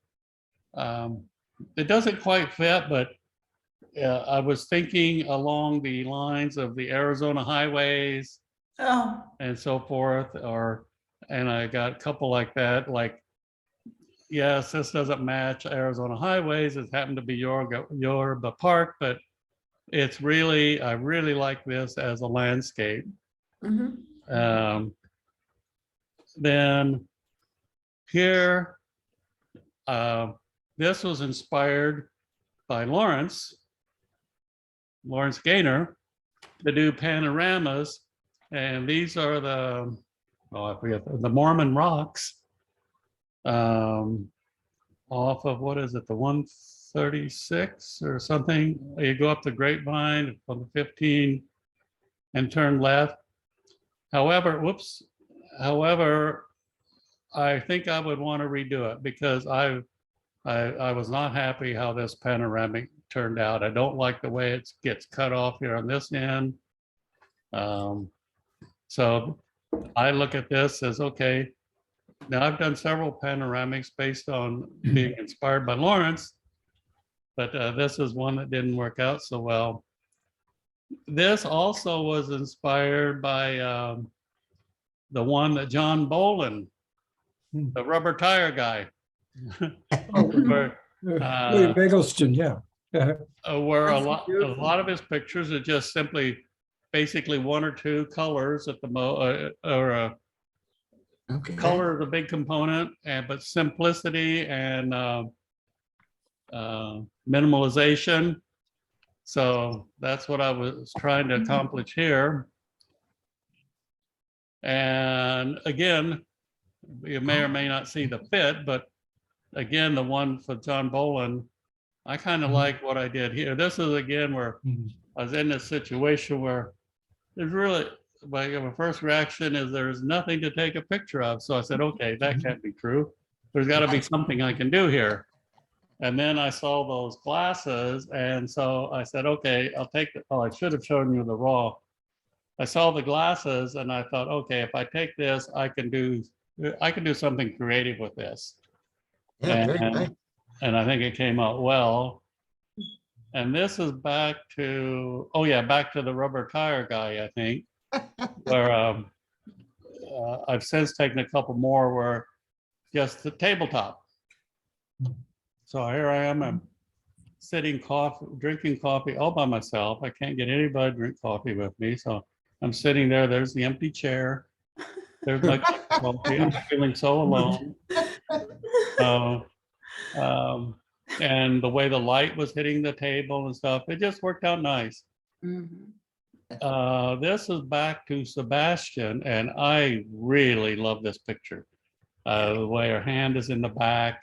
Speaker 3: It doesn't quite fit, but I was thinking along the lines of the Arizona highways and so forth, and I got a couple like that, like, yes, this doesn't match Arizona highways. It happened to be Yorba Park, but it's really, I really like this as a landscape. Then here, this was inspired by Lawrence Gaynor, to do panoramas. And these are the, oh, I forget, the Mormon rocks. off of, what is it, the 136 or something? You go up the Grapevine on the 15 and turn left. However, I think I would want to redo it because I was not happy how this panoramic turned out. I don't like the way it gets cut off here on this end. So I look at this as, okay, now I've done several panoramics based on being inspired by Lawrence, but this is one that didn't work out so well. This also was inspired by the one that John Bolin, the rubber tire guy. where,
Speaker 9: William Eggleston, yeah.
Speaker 3: where a lot of his pictures are just simply basically one or two colors at the
Speaker 7: Okay.
Speaker 3: color is a big component, but simplicity and minimalization. So that's what I was trying to accomplish here. And again, you may or may not see the fit, but again, the one for John Bolin, I kind of like what I did here. This is again where I was in this situation where there's really, my first reaction is there's nothing to take a picture of. So I said, okay, that can't be true. There's got to be something I can do here. And then I saw those glasses. And so I said, okay, I'll take the, oh, I should have shown you the raw. I saw the glasses and I thought, okay, if I take this, I can do something creative with this.
Speaker 7: Yeah, very nice.
Speaker 3: And I think it came out well. And this is back to, oh yeah, back to the rubber tire guy, I think, where I've since taken a couple more where just the tabletop. So here I am, I'm sitting drinking coffee all by myself. I can't get anybody to drink coffee with me. So I'm sitting there, there's the empty chair. There's my coffee, I'm feeling so alone. And the way the light was hitting the table and stuff, it just worked out nice. This is back to Sebastian, and I really love this picture. The way her hand is in the back,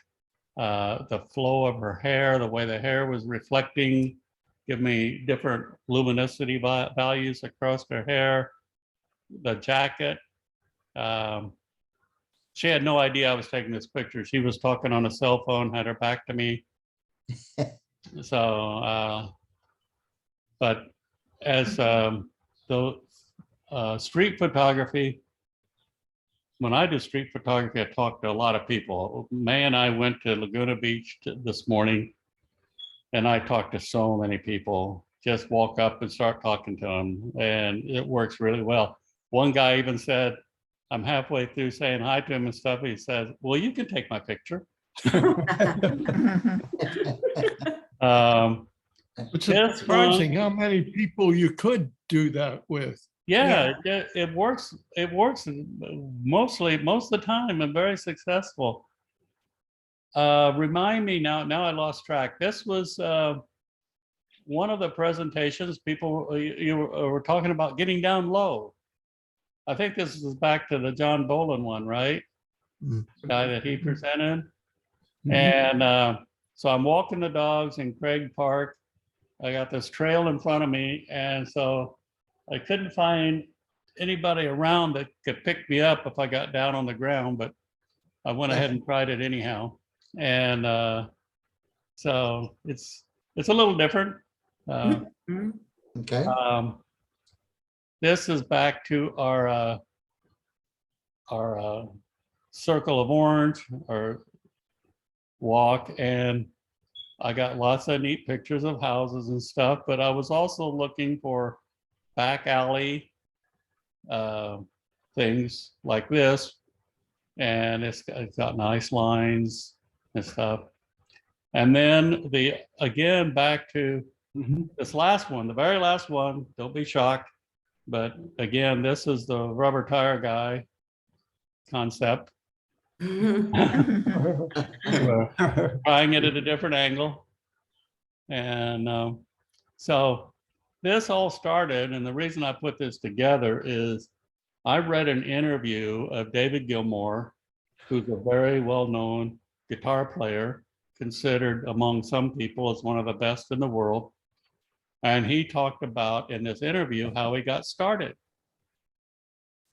Speaker 3: the flow of her hair, the way the hair was reflecting, give me different luminosity values across her hair, the jacket. She had no idea I was taking this picture. She was talking on a cell phone, had her back to me. So, but as the street photography, when I do street photography, I talk to a lot of people. May and I went to Laguna Beach this morning, and I talked to so many people. Just walk up and start talking to them, and it works really well. One guy even said, I'm halfway through saying hi to him and stuff. He says, well, you can take my picture.
Speaker 1: It's surprising how many people you could do that with.
Speaker 3: Yeah, it works. It works most of the time and very successful. Remind me now I lost track. This was one of the presentations. People, you were talking about getting down low. I think this is back to the John Bolin one, right? Guy that he presented. And so I'm walking the dogs in Craig Park. I got this trail in front of me. And so I couldn't find anybody around that could pick me up if I got down on the ground, but I went ahead and tried it anyhow. And so it's a little different.
Speaker 7: Okay.
Speaker 3: This is back to our circle of orange or walk, and I got lots of neat pictures of houses and stuff, but I was also looking for back alley things like this, and it's got nice lines and stuff. And then again back to this last one, the very last one, don't be shocked, but again, this is the rubber tire guy concept. Trying it at a different angle. And so this all started, and the reason I put this together is I read an interview of David Gilmour who's a very well-known guitar player, considered among some people as one of the best in the world. And he talked about in this interview how he got started.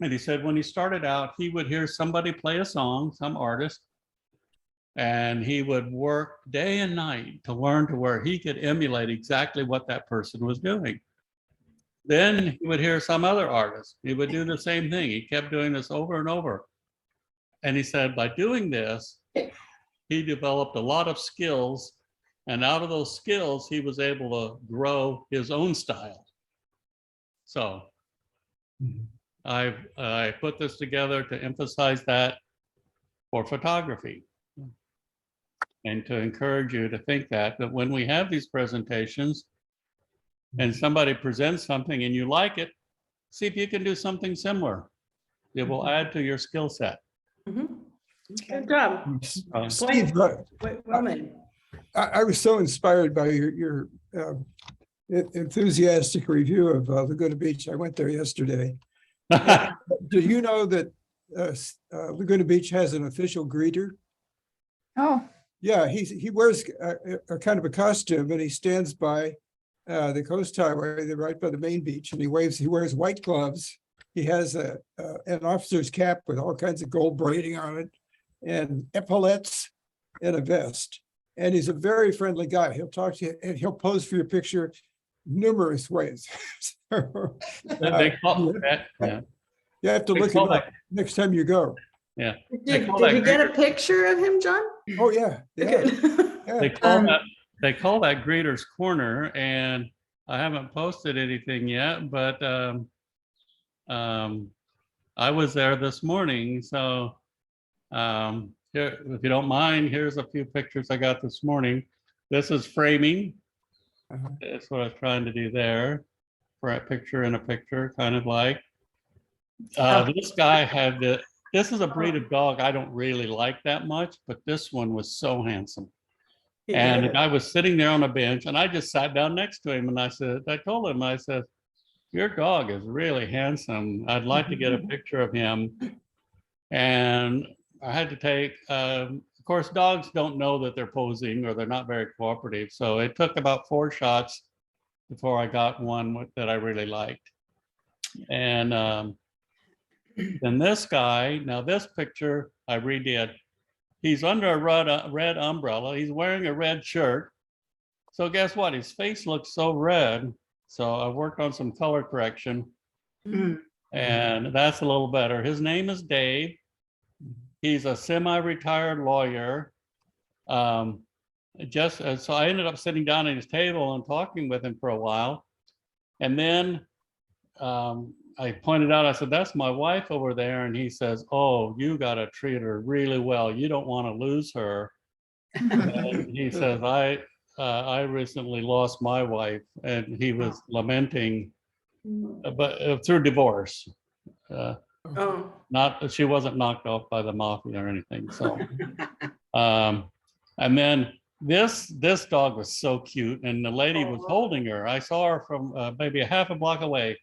Speaker 3: And he said when he started out, he would hear somebody play a song, some artist, and he would work day and night to learn to where he could emulate exactly what that person was doing. Then he would hear some other artist. He would do the same thing. He kept doing this over and over. And he said by doing this, he developed a lot of skills. And out of those skills, he was able to grow his own style. So I put this together to emphasize that for photography. And to encourage you to think that when we have these presentations and somebody presents something and you like it, see if you can do something similar. It will add to your skill set.
Speaker 6: Good job.
Speaker 9: Steve,
Speaker 6: Well made.
Speaker 9: I was so inspired by your enthusiastic review of Laguna Beach. I went there yesterday. Do you know that Laguna Beach has an official greeter?
Speaker 4: Oh,
Speaker 9: Yeah, he wears a kind of a costume and he stands by the coast highway, right by the main beach, and he wears white gloves. He has an officer's cap with all kinds of gold braiding on it and epaulets and a vest. And he's a very friendly guy. He'll talk to you and he'll pose for your picture numerous ways.
Speaker 3: They call that, yeah.
Speaker 9: You have to
Speaker 3: They
Speaker 9: look
Speaker 3: call
Speaker 9: him up next time you go.
Speaker 3: Yeah.
Speaker 6: Did you get a picture of him, John?
Speaker 9: Oh, yeah. Yeah.
Speaker 6: Good.
Speaker 9: Yeah.
Speaker 3: They call that Greeter's Corner, and I haven't posted anything yet, but I was there this morning. So here, if you don't mind, here's a few pictures I got this morning. This is framing. That's what I was trying to do there, for a picture in a picture, kind of like. This guy had this is a breed of dog I don't really like that much, but this one was so handsome. And the guy was sitting there on a bench, and I just sat down next to him, and I told him, I said, your dog is really handsome. I'd like to get a picture of him. And I had to take, of course, dogs don't know that they're posing or they're not very cooperative. So it took about 4 shots before I got one that I really liked. And then this guy, now this picture I redid. He's under a red umbrella. He's wearing a red shirt. So guess what? His face looks so red. So I worked on some color correction. And that's a little better. His name is Dave. He's a semi-retired lawyer. So I ended up sitting down at his table and talking with him for a while. And then I pointed out, I said, that's my wife over there. And he says, oh, you got to treat her really well. You don't want to lose her. And he says, I recently lost my wife, and he was lamenting, but through divorce. She wasn't knocked off by the mafia or anything. So, and then this dog was so cute, and the lady was holding her. I saw her from maybe a half a block away.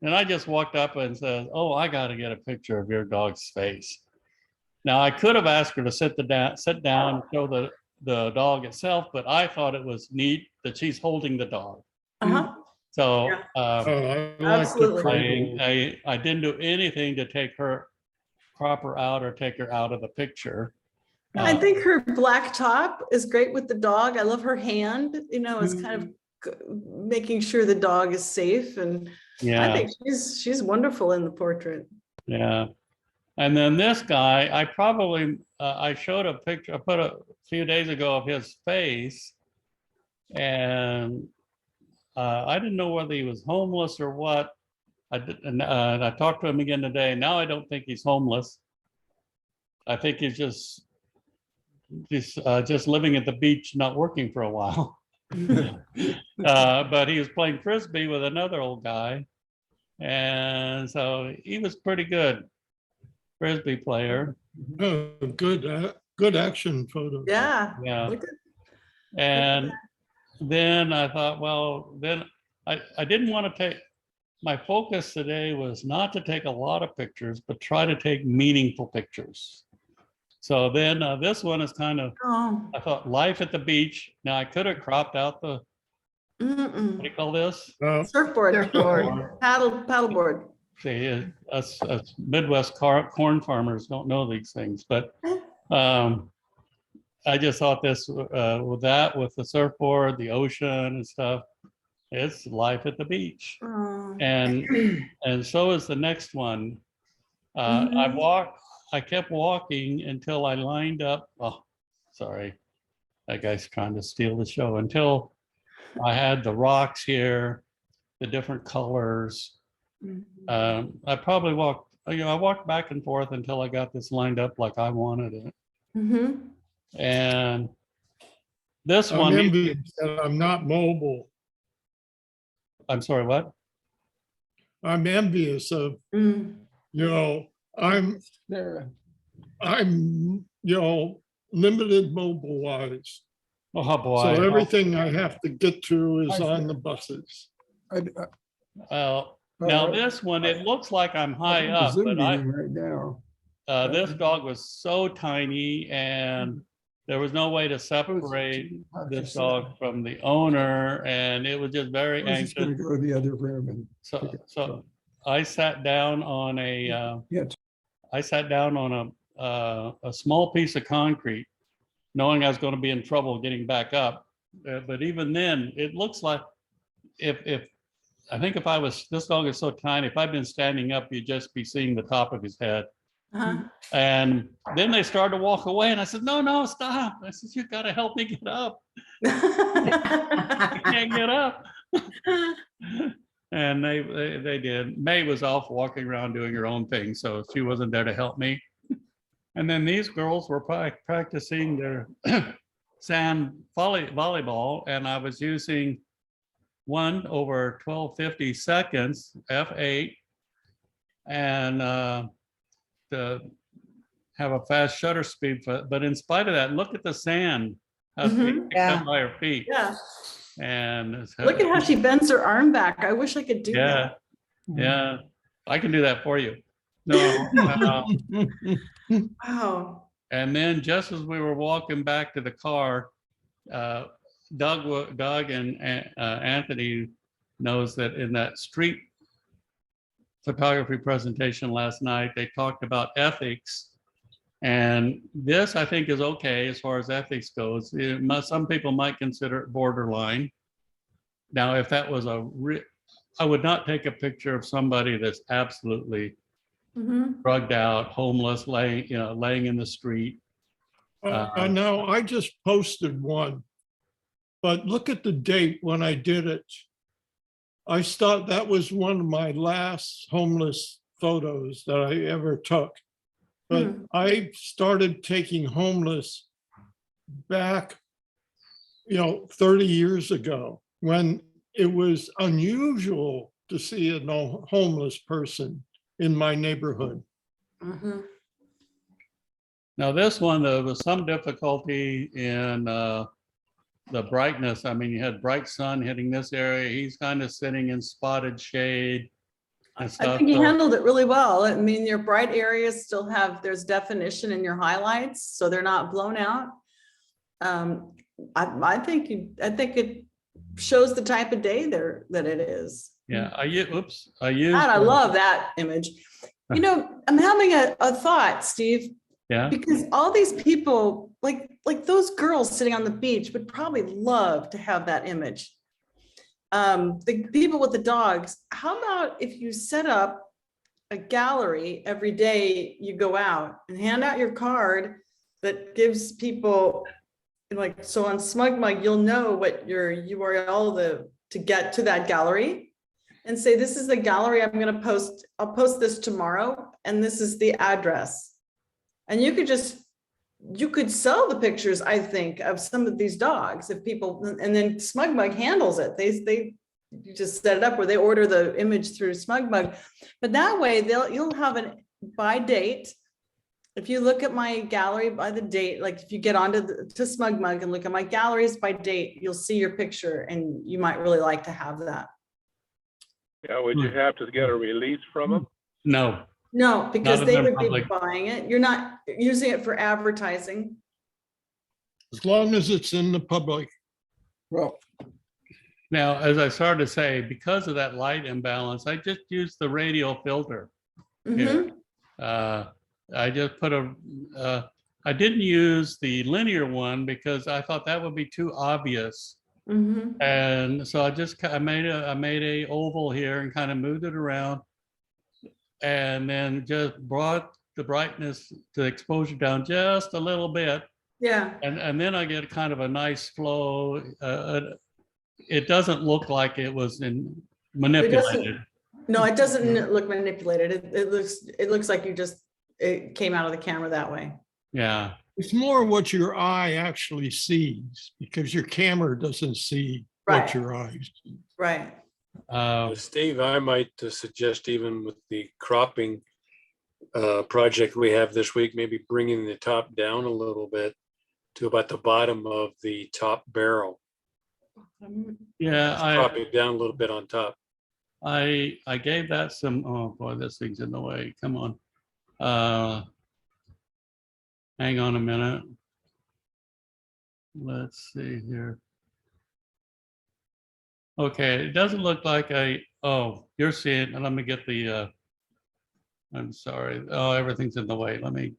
Speaker 3: And I just walked up and said, oh, I got to get a picture of your dog's face. Now, I could have asked her to sit down and show the dog itself, but I thought it was neat that she's holding the dog. So
Speaker 6: Absolutely.
Speaker 3: I didn't do anything to take her, crop her out or take her out of the picture.
Speaker 6: I think her black top is great with the dog. I love her hand, it's kind of making sure the dog is safe. And
Speaker 3: yeah,
Speaker 6: I think she's wonderful in the portrait.
Speaker 3: Yeah. And then this guy, I showed a picture, I put a few days ago of his face, and I didn't know whether he was homeless or what. And I talked to him again today. Now I don't think he's homeless. I think he's just living at the beach, not working for a while. But he was playing Frisbee with another old guy. And so he was pretty good Frisbee player.
Speaker 1: Oh, good action photo.
Speaker 6: Yeah.
Speaker 3: And then I thought, well, then I didn't want to take, my focus today was not to take a lot of pictures, but try to take meaningful pictures. So then this one is kind of,
Speaker 6: Oh.
Speaker 3: I thought life at the beach. Now I could have cropped out the, what do you call this?
Speaker 6: Surfboard,
Speaker 4: Surfboard.
Speaker 6: paddleboard.
Speaker 3: See, us Midwest corn farmers don't know these things, but I just thought this with the surfboard, the ocean and stuff, it's life at the beach.
Speaker 6: Oh.
Speaker 3: And so is the next one. I kept walking until I lined up. Oh, sorry. That guy's trying to steal the show. Until I had the rocks here, the different colors. I probably walked, I walked back and forth until I got this lined up like I wanted it.
Speaker 6: Mm-hmm.
Speaker 3: And this
Speaker 1: I'm
Speaker 3: one,
Speaker 1: envious that I'm not mobile.
Speaker 3: I'm sorry, what?
Speaker 1: I'm envious of,
Speaker 6: Mm.
Speaker 1: you know, I'm,
Speaker 9: There,
Speaker 1: you know, limited mobile wise.
Speaker 3: Oh
Speaker 1: So
Speaker 3: boy.
Speaker 1: everything I have to get to is
Speaker 9: I
Speaker 1: on
Speaker 9: see.
Speaker 1: the buses.
Speaker 3: Well, now this one, it looks like I'm high up,
Speaker 9: Zoom
Speaker 3: but
Speaker 9: meeting right now.
Speaker 3: this dog was so tiny and there was no way to separate this dog from the owner, and it was just very
Speaker 9: I was just gonna
Speaker 3: anxious.
Speaker 9: go to the other room and.
Speaker 3: So I sat down on a,
Speaker 9: Yeah.
Speaker 3: I sat down on a small piece of concrete, knowing I was going to be in trouble getting back up. But even then, it looks like if I think if I was, this dog is so tiny, if I'd been standing up, you'd just be seeing the top of his head.
Speaker 6: Uh-huh.
Speaker 3: And then they started to walk away, and I said, no, stop. I said, you got to help me get up. I can't get up. And they did. May was off walking around doing her own thing, so she wasn't there to help me. And then these girls were practicing their sand volleyball, and I was using 1 over 1250 seconds, F8, and to have a fast shutter speed. But in spite of that, look at the sand, how
Speaker 6: Mhm.
Speaker 3: picked up by her feet.
Speaker 6: Yeah.
Speaker 3: And
Speaker 6: Look at how she bends her arm back. I wish I could do
Speaker 3: yeah,
Speaker 6: that.
Speaker 3: yeah, I can do that for you. No,
Speaker 6: Wow.
Speaker 3: and then just as we were walking back to the car, Doug and Anthony knows that in that street photography presentation last night, they talked about ethics. And this, I think, is okay as far as ethics goes. Some people might consider it borderline. Now, if that was I would not take a picture of somebody that's absolutely drugged out, homeless, laying in the street.
Speaker 1: Now I just posted one, but look at the date when I did it. I thought that was one of my last homeless photos that I ever took. But I started taking homeless back, 30 years ago, when it was unusual to see a homeless person in my neighborhood.
Speaker 3: Now this one, there was some difficulty in the brightness. I mean, you had bright sun hitting this area. He's kind of sitting in spotted shade and stuff.
Speaker 6: I think you handled it really well. I mean, your bright areas still there's definition in your highlights, so they're not blown out. I think it shows the type of day that it is.
Speaker 3: Yeah, I used.
Speaker 6: God, I love that image. I'm having a thought, Steve.
Speaker 3: Yeah.
Speaker 6: Because all these people, like those girls sitting on the beach, would probably love to have that image. The people with the dogs, how about if you set up a gallery every day you go out and hand out your card that gives people, so on SmugMug, you'll know what your URL to get to that gallery, and say, this is the gallery I'm going to post. I'll post this tomorrow, and this is the address. And you could sell the pictures, I think, of some of these dogs if people, and then SmugMug handles it. You just set it up where they order the image through SmugMug, but that way you'll have by date. If you look at my gallery by the date, like if you get onto to SmugMug and look at my galleries by date, you'll see your picture, and you might really like to have that.
Speaker 8: Yeah, would you have to get a release from them?
Speaker 3: No,
Speaker 6: No, because
Speaker 3: Not
Speaker 6: they
Speaker 3: in
Speaker 6: would be
Speaker 3: public.
Speaker 6: buying it. You're not using it for advertising.
Speaker 1: As long as it's in the public.
Speaker 9: Well,
Speaker 3: Now, as I started to say, because of that light imbalance, I just used the radial filter.
Speaker 6: Mhm.
Speaker 3: I just put I didn't use the linear one because I thought that would be too obvious.
Speaker 6: Mhm.
Speaker 3: And so I made a oval here and kind of moved it around, and then just brought the brightness to exposure down just a little bit.
Speaker 6: Yeah.
Speaker 3: And then I get kind of a nice flow. It doesn't look like it was manipulated.
Speaker 6: No, it doesn't look manipulated. It looks like it came out of the camera that way.
Speaker 3: Yeah.
Speaker 1: It's more what your eye actually sees because your camera doesn't see
Speaker 6: Right.
Speaker 1: what your eyes see.
Speaker 6: Right.
Speaker 10: Steve, I might suggest even with the cropping project we have this week, maybe bringing the top down a little bit to about the bottom of the top barrel.
Speaker 3: Yeah.
Speaker 10: Crop it down a little bit on top.
Speaker 3: I gave that some, oh boy, this thing's in the way. Come on. Hang on a minute. Let's see here. Okay, it doesn't look like oh, you're seeing, let me get the, I'm sorry. Oh, everything's in the way. Let me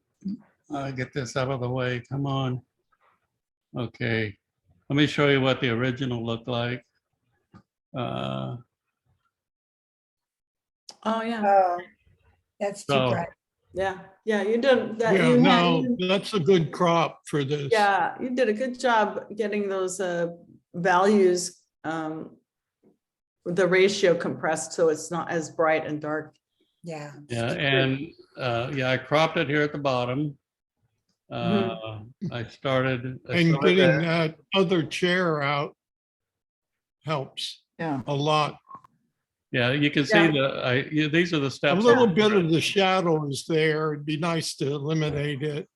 Speaker 3: get this out of the way. Come on. Okay, let me show you what the original looked like.
Speaker 6: Oh, yeah.
Speaker 5: Oh, that's too
Speaker 3: So-
Speaker 5: bright.
Speaker 6: Yeah. Yeah. You did that.
Speaker 1: Yeah, no, that's a good crop for this.
Speaker 6: Yeah, you did a good job getting those values, the ratio compressed so it's not as bright and dark.
Speaker 5: Yeah.
Speaker 3: Yeah, and yeah, I cropped it here at the bottom. I started
Speaker 1: And getting
Speaker 3: there.
Speaker 1: that other chair out helps
Speaker 4: Yeah.
Speaker 1: a lot.
Speaker 3: Yeah, you can see these are the
Speaker 1: A
Speaker 3: steps.
Speaker 1: little bit of the shadow is there. It'd be nice to eliminate it.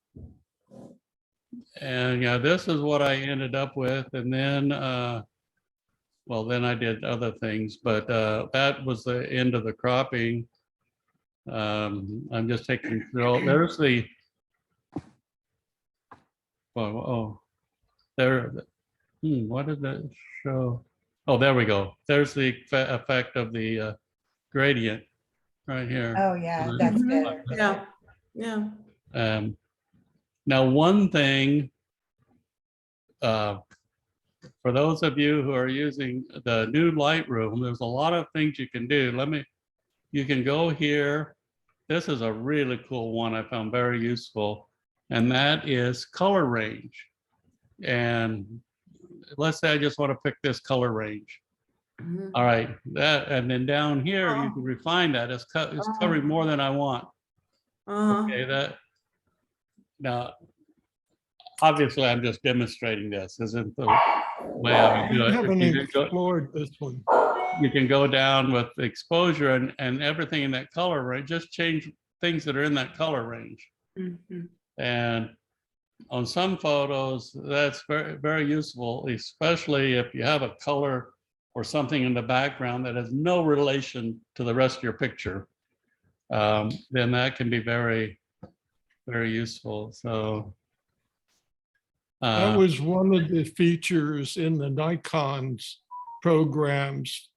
Speaker 3: And yeah, this is what I ended up with. And then, well, then I did other things, but that was the end of the cropping. I'm just taking through, there's the, there, what did that show? Oh, there we go. There's the effect of the gradient right here.
Speaker 5: Oh, yeah, that's better.
Speaker 6: Yeah. Yeah.
Speaker 3: Now, one thing, for those of you who are using the new Lightroom, there's a lot of things you can do. You can go here. This is a really cool one I found very useful, and that is color range. And let's say I just want to pick this color range.
Speaker 6: Mhm.
Speaker 3: All right, and then down here, you can refine that. It's covering more than I want. Okay, now, obviously, I'm just demonstrating this. Isn't the way I would do
Speaker 1: I
Speaker 3: it.
Speaker 1: haven't
Speaker 3: You can go-
Speaker 1: explored this one.
Speaker 3: you can go down with exposure and everything in that color range, just change things that are in that color range. And on some photos, that's very, very useful, especially if you have a color or something in the background that has no relation to the rest of your picture. Then that can be very, very useful. So
Speaker 1: That was one of the features in the Nikon's programs.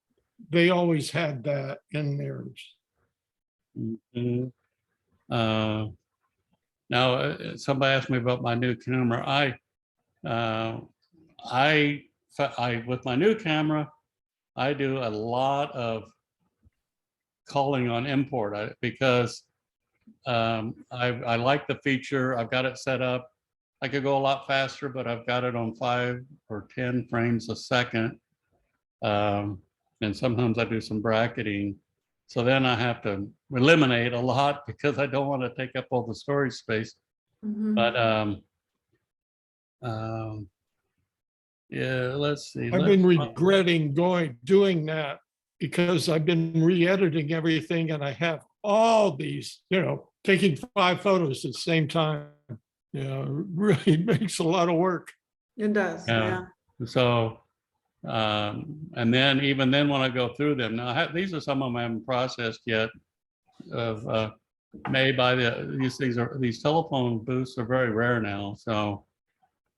Speaker 1: They always had that in theirs.
Speaker 3: Now, somebody asked me about my new camera. With my new camera, I do a lot of calling on import because I like the feature. I've got it set up. I could go a lot faster, but I've got it on 5 or 10 frames a second. And sometimes I do some bracketing. So then I have to eliminate a lot because I don't want to take up all the storage space. But yeah, let's see.
Speaker 1: I've been regretting doing that because I've been re-editing everything and I have all these, taking 5 photos at the same time. Really makes a lot of work.
Speaker 6: It does. Yeah.
Speaker 3: So, and then even then when I go through them, now these are some of them I haven't processed yet of made by these telephone booths are very rare now. So,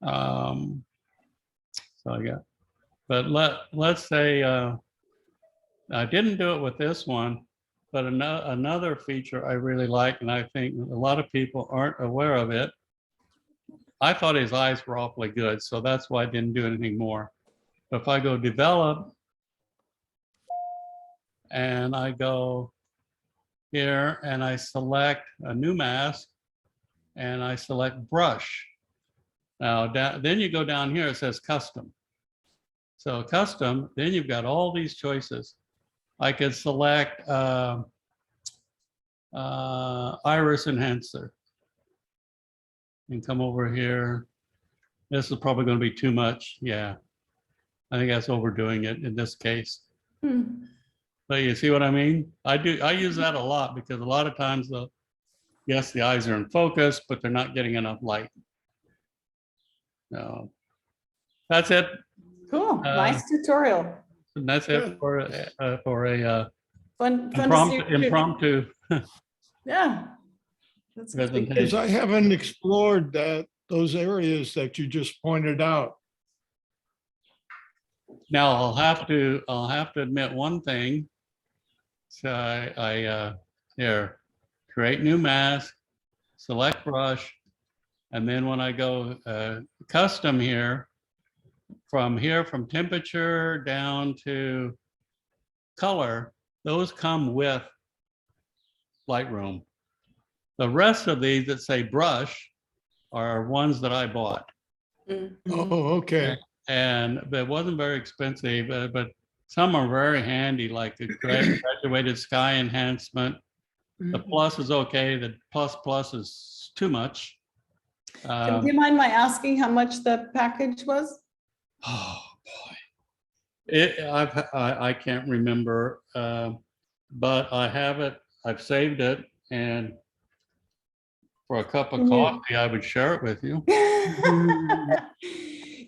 Speaker 3: yeah. But let's say I didn't do it with this one, but another feature I really like, and I think a lot of people aren't aware of it. I thought his eyes were awfully good, so that's why I didn't do anything more. But if I go develop and I go here and I select a new mask and I select brush. Now, then you go down here, it says custom. So custom, then you've got all these choices. I could select iris enhancer and come over here. This is probably going to be too much. Yeah, I think that's overdoing it in this case. But you see what I mean? I use that a lot because a lot of times yes, the eyes are in focus, but they're not getting enough light. So that's it.
Speaker 6: Cool, nice tutorial.
Speaker 3: And that's it for a
Speaker 6: Fun to see.
Speaker 3: impromptu
Speaker 6: Yeah. That's good.
Speaker 3: presentation.
Speaker 1: Because I haven't explored those areas that you just pointed out.
Speaker 3: Now I'll have to admit one thing. So here, create new mask, select brush, and then when I go custom here, from temperature down to color, those come with Lightroom. The rest of these that say brush are ones that I bought.
Speaker 1: Oh, okay.
Speaker 3: And it wasn't very expensive, but some are very handy, like the graduated sky enhancement. The plus is okay. The plus is too much.
Speaker 6: Do you mind my asking how much the package was?
Speaker 3: Oh boy, I can't remember, but I have it. I've saved it, and for a cup of coffee, I would share it with you.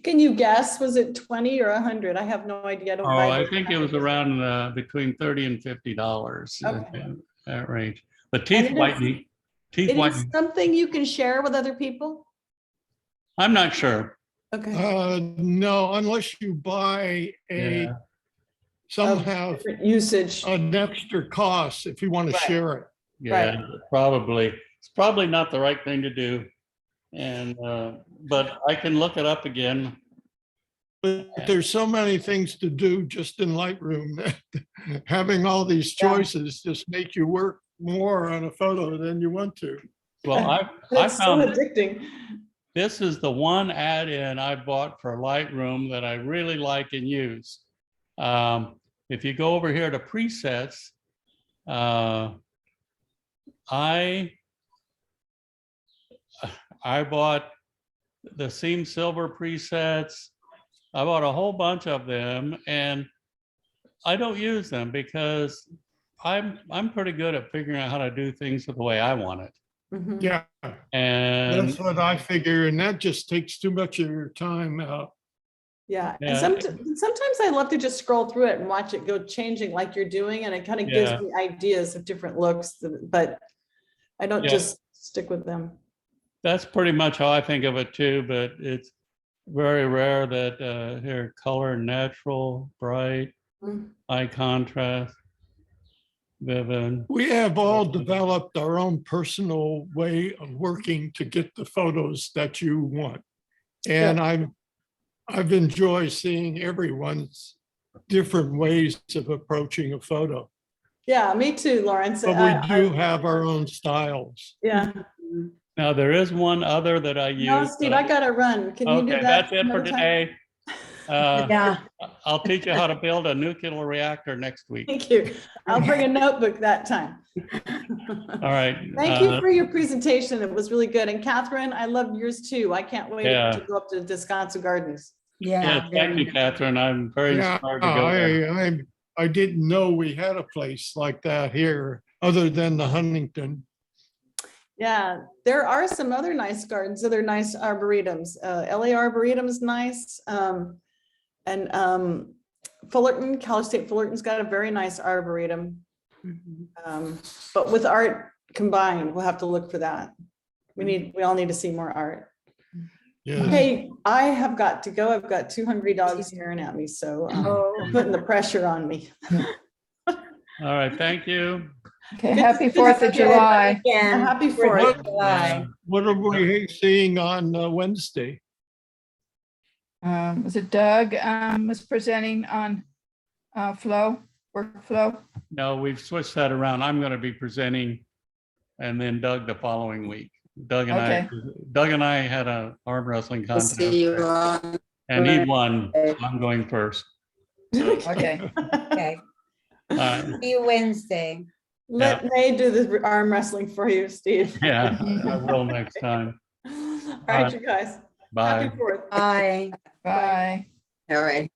Speaker 6: Can you guess? Was it 20 or 100? I have no idea. I don't buy
Speaker 3: I
Speaker 6: those
Speaker 3: think it was
Speaker 6: packages.
Speaker 3: around between $30 and $50
Speaker 6: Okay.
Speaker 3: in that range. The teeth whitening.
Speaker 6: It is something you can share with other people?
Speaker 3: I'm not sure.
Speaker 6: Okay.
Speaker 1: No, unless you buy
Speaker 3: Yeah.
Speaker 1: some have
Speaker 6: Different usage.
Speaker 1: an extra cost if you want to
Speaker 6: Right.
Speaker 1: share it.
Speaker 3: Yeah, probably. It's probably not the right thing to do. And but I can look it up again.
Speaker 1: But there's so many things to do just in Lightroom that having all these choices just make you work more on a photo than you want to.
Speaker 3: Well, I
Speaker 6: It's so
Speaker 3: found
Speaker 6: addicting.
Speaker 3: this is the one add-in I bought for Lightroom that I really like and use. If you go over here to presets, I bought the Seam Silver presets. I bought a whole bunch of them, and I don't use them because I'm pretty good at figuring out how to do things the way I want it.
Speaker 1: Yeah,
Speaker 3: And
Speaker 1: that's what I figure, and that just takes too much of your time out.
Speaker 6: Yeah, and
Speaker 3: Yeah.
Speaker 6: sometimes I love to just scroll through it and watch it go changing like you're doing, and it kind of gives
Speaker 3: Yeah.
Speaker 6: me ideas of different looks, but I don't
Speaker 3: Yeah.
Speaker 6: just stick with them.
Speaker 3: that's pretty much how I think of it too, but it's very rare that here, color, natural, bright,
Speaker 6: Mm.
Speaker 3: high contrast, vivid.
Speaker 1: We have all developed our own personal way of working to get the photos that you want. And I've enjoyed seeing everyone's different ways of approaching a photo.
Speaker 6: Yeah, me too, Lawrence.
Speaker 1: But we do have our own styles.
Speaker 6: Yeah.
Speaker 3: Now, there is one other that I use.
Speaker 6: No, Steve, I gotta run. Can you do
Speaker 3: Okay,
Speaker 6: that?
Speaker 3: that's it for
Speaker 6: another time?
Speaker 3: today.
Speaker 5: Yeah,
Speaker 3: I'll teach you how to build a nuclear reactor next week.
Speaker 6: Thank you. I'll bring a notebook that time.
Speaker 3: All right.
Speaker 6: Thank you for your presentation. It was really good. And Catherine, I loved yours too. I can't wait
Speaker 3: Yeah.
Speaker 6: to go up to Descanso Gardens.
Speaker 5: yeah.
Speaker 3: Yes, thank
Speaker 5: very
Speaker 3: you,
Speaker 5: nice.
Speaker 3: Catherine. I'm very
Speaker 1: Yeah,
Speaker 3: inspired to go there.
Speaker 1: I didn't know we had a place like that here, other than the Huntington.
Speaker 6: Yeah, there are some other nice gardens, other nice arboretums. LA Arboretum is nice. And Fullerton, Cal State Fullerton's got a very nice arboretum.
Speaker 5: Mhm.
Speaker 6: But with art, combined. We'll have to look for that. We all need to see more art.
Speaker 1: Yes.
Speaker 6: Okay, I have got to go. I've got 2 hungry dogs staring at me, so
Speaker 5: Oh,
Speaker 6: putting the pressure on me.
Speaker 3: All right, thank you.
Speaker 4: Okay,
Speaker 6: Good to
Speaker 4: happy
Speaker 6: see you
Speaker 4: 4th of
Speaker 6: again.
Speaker 4: July.
Speaker 5: again.
Speaker 6: Happy
Speaker 5: 4th
Speaker 6: Fourth.
Speaker 5: of July.
Speaker 1: What are we seeing on Wednesday?
Speaker 4: Was it Doug was presenting on workflow?
Speaker 3: No, we've switched that around. I'm going to be presenting and then Doug the following week. Doug and I had a arm wrestling contest
Speaker 2: See you on.
Speaker 3: and he won. So I'm going first.
Speaker 4: Okay.
Speaker 5: Okay,
Speaker 3: All right.
Speaker 5: see you Wednesday.
Speaker 6: Let May do the arm wrestling for you, Steve.
Speaker 3: Yeah, I will next time.
Speaker 6: All right, you guys.
Speaker 3: Bye.
Speaker 6: Happy 4th.
Speaker 5: Bye.
Speaker 4: Bye.
Speaker 2: All right.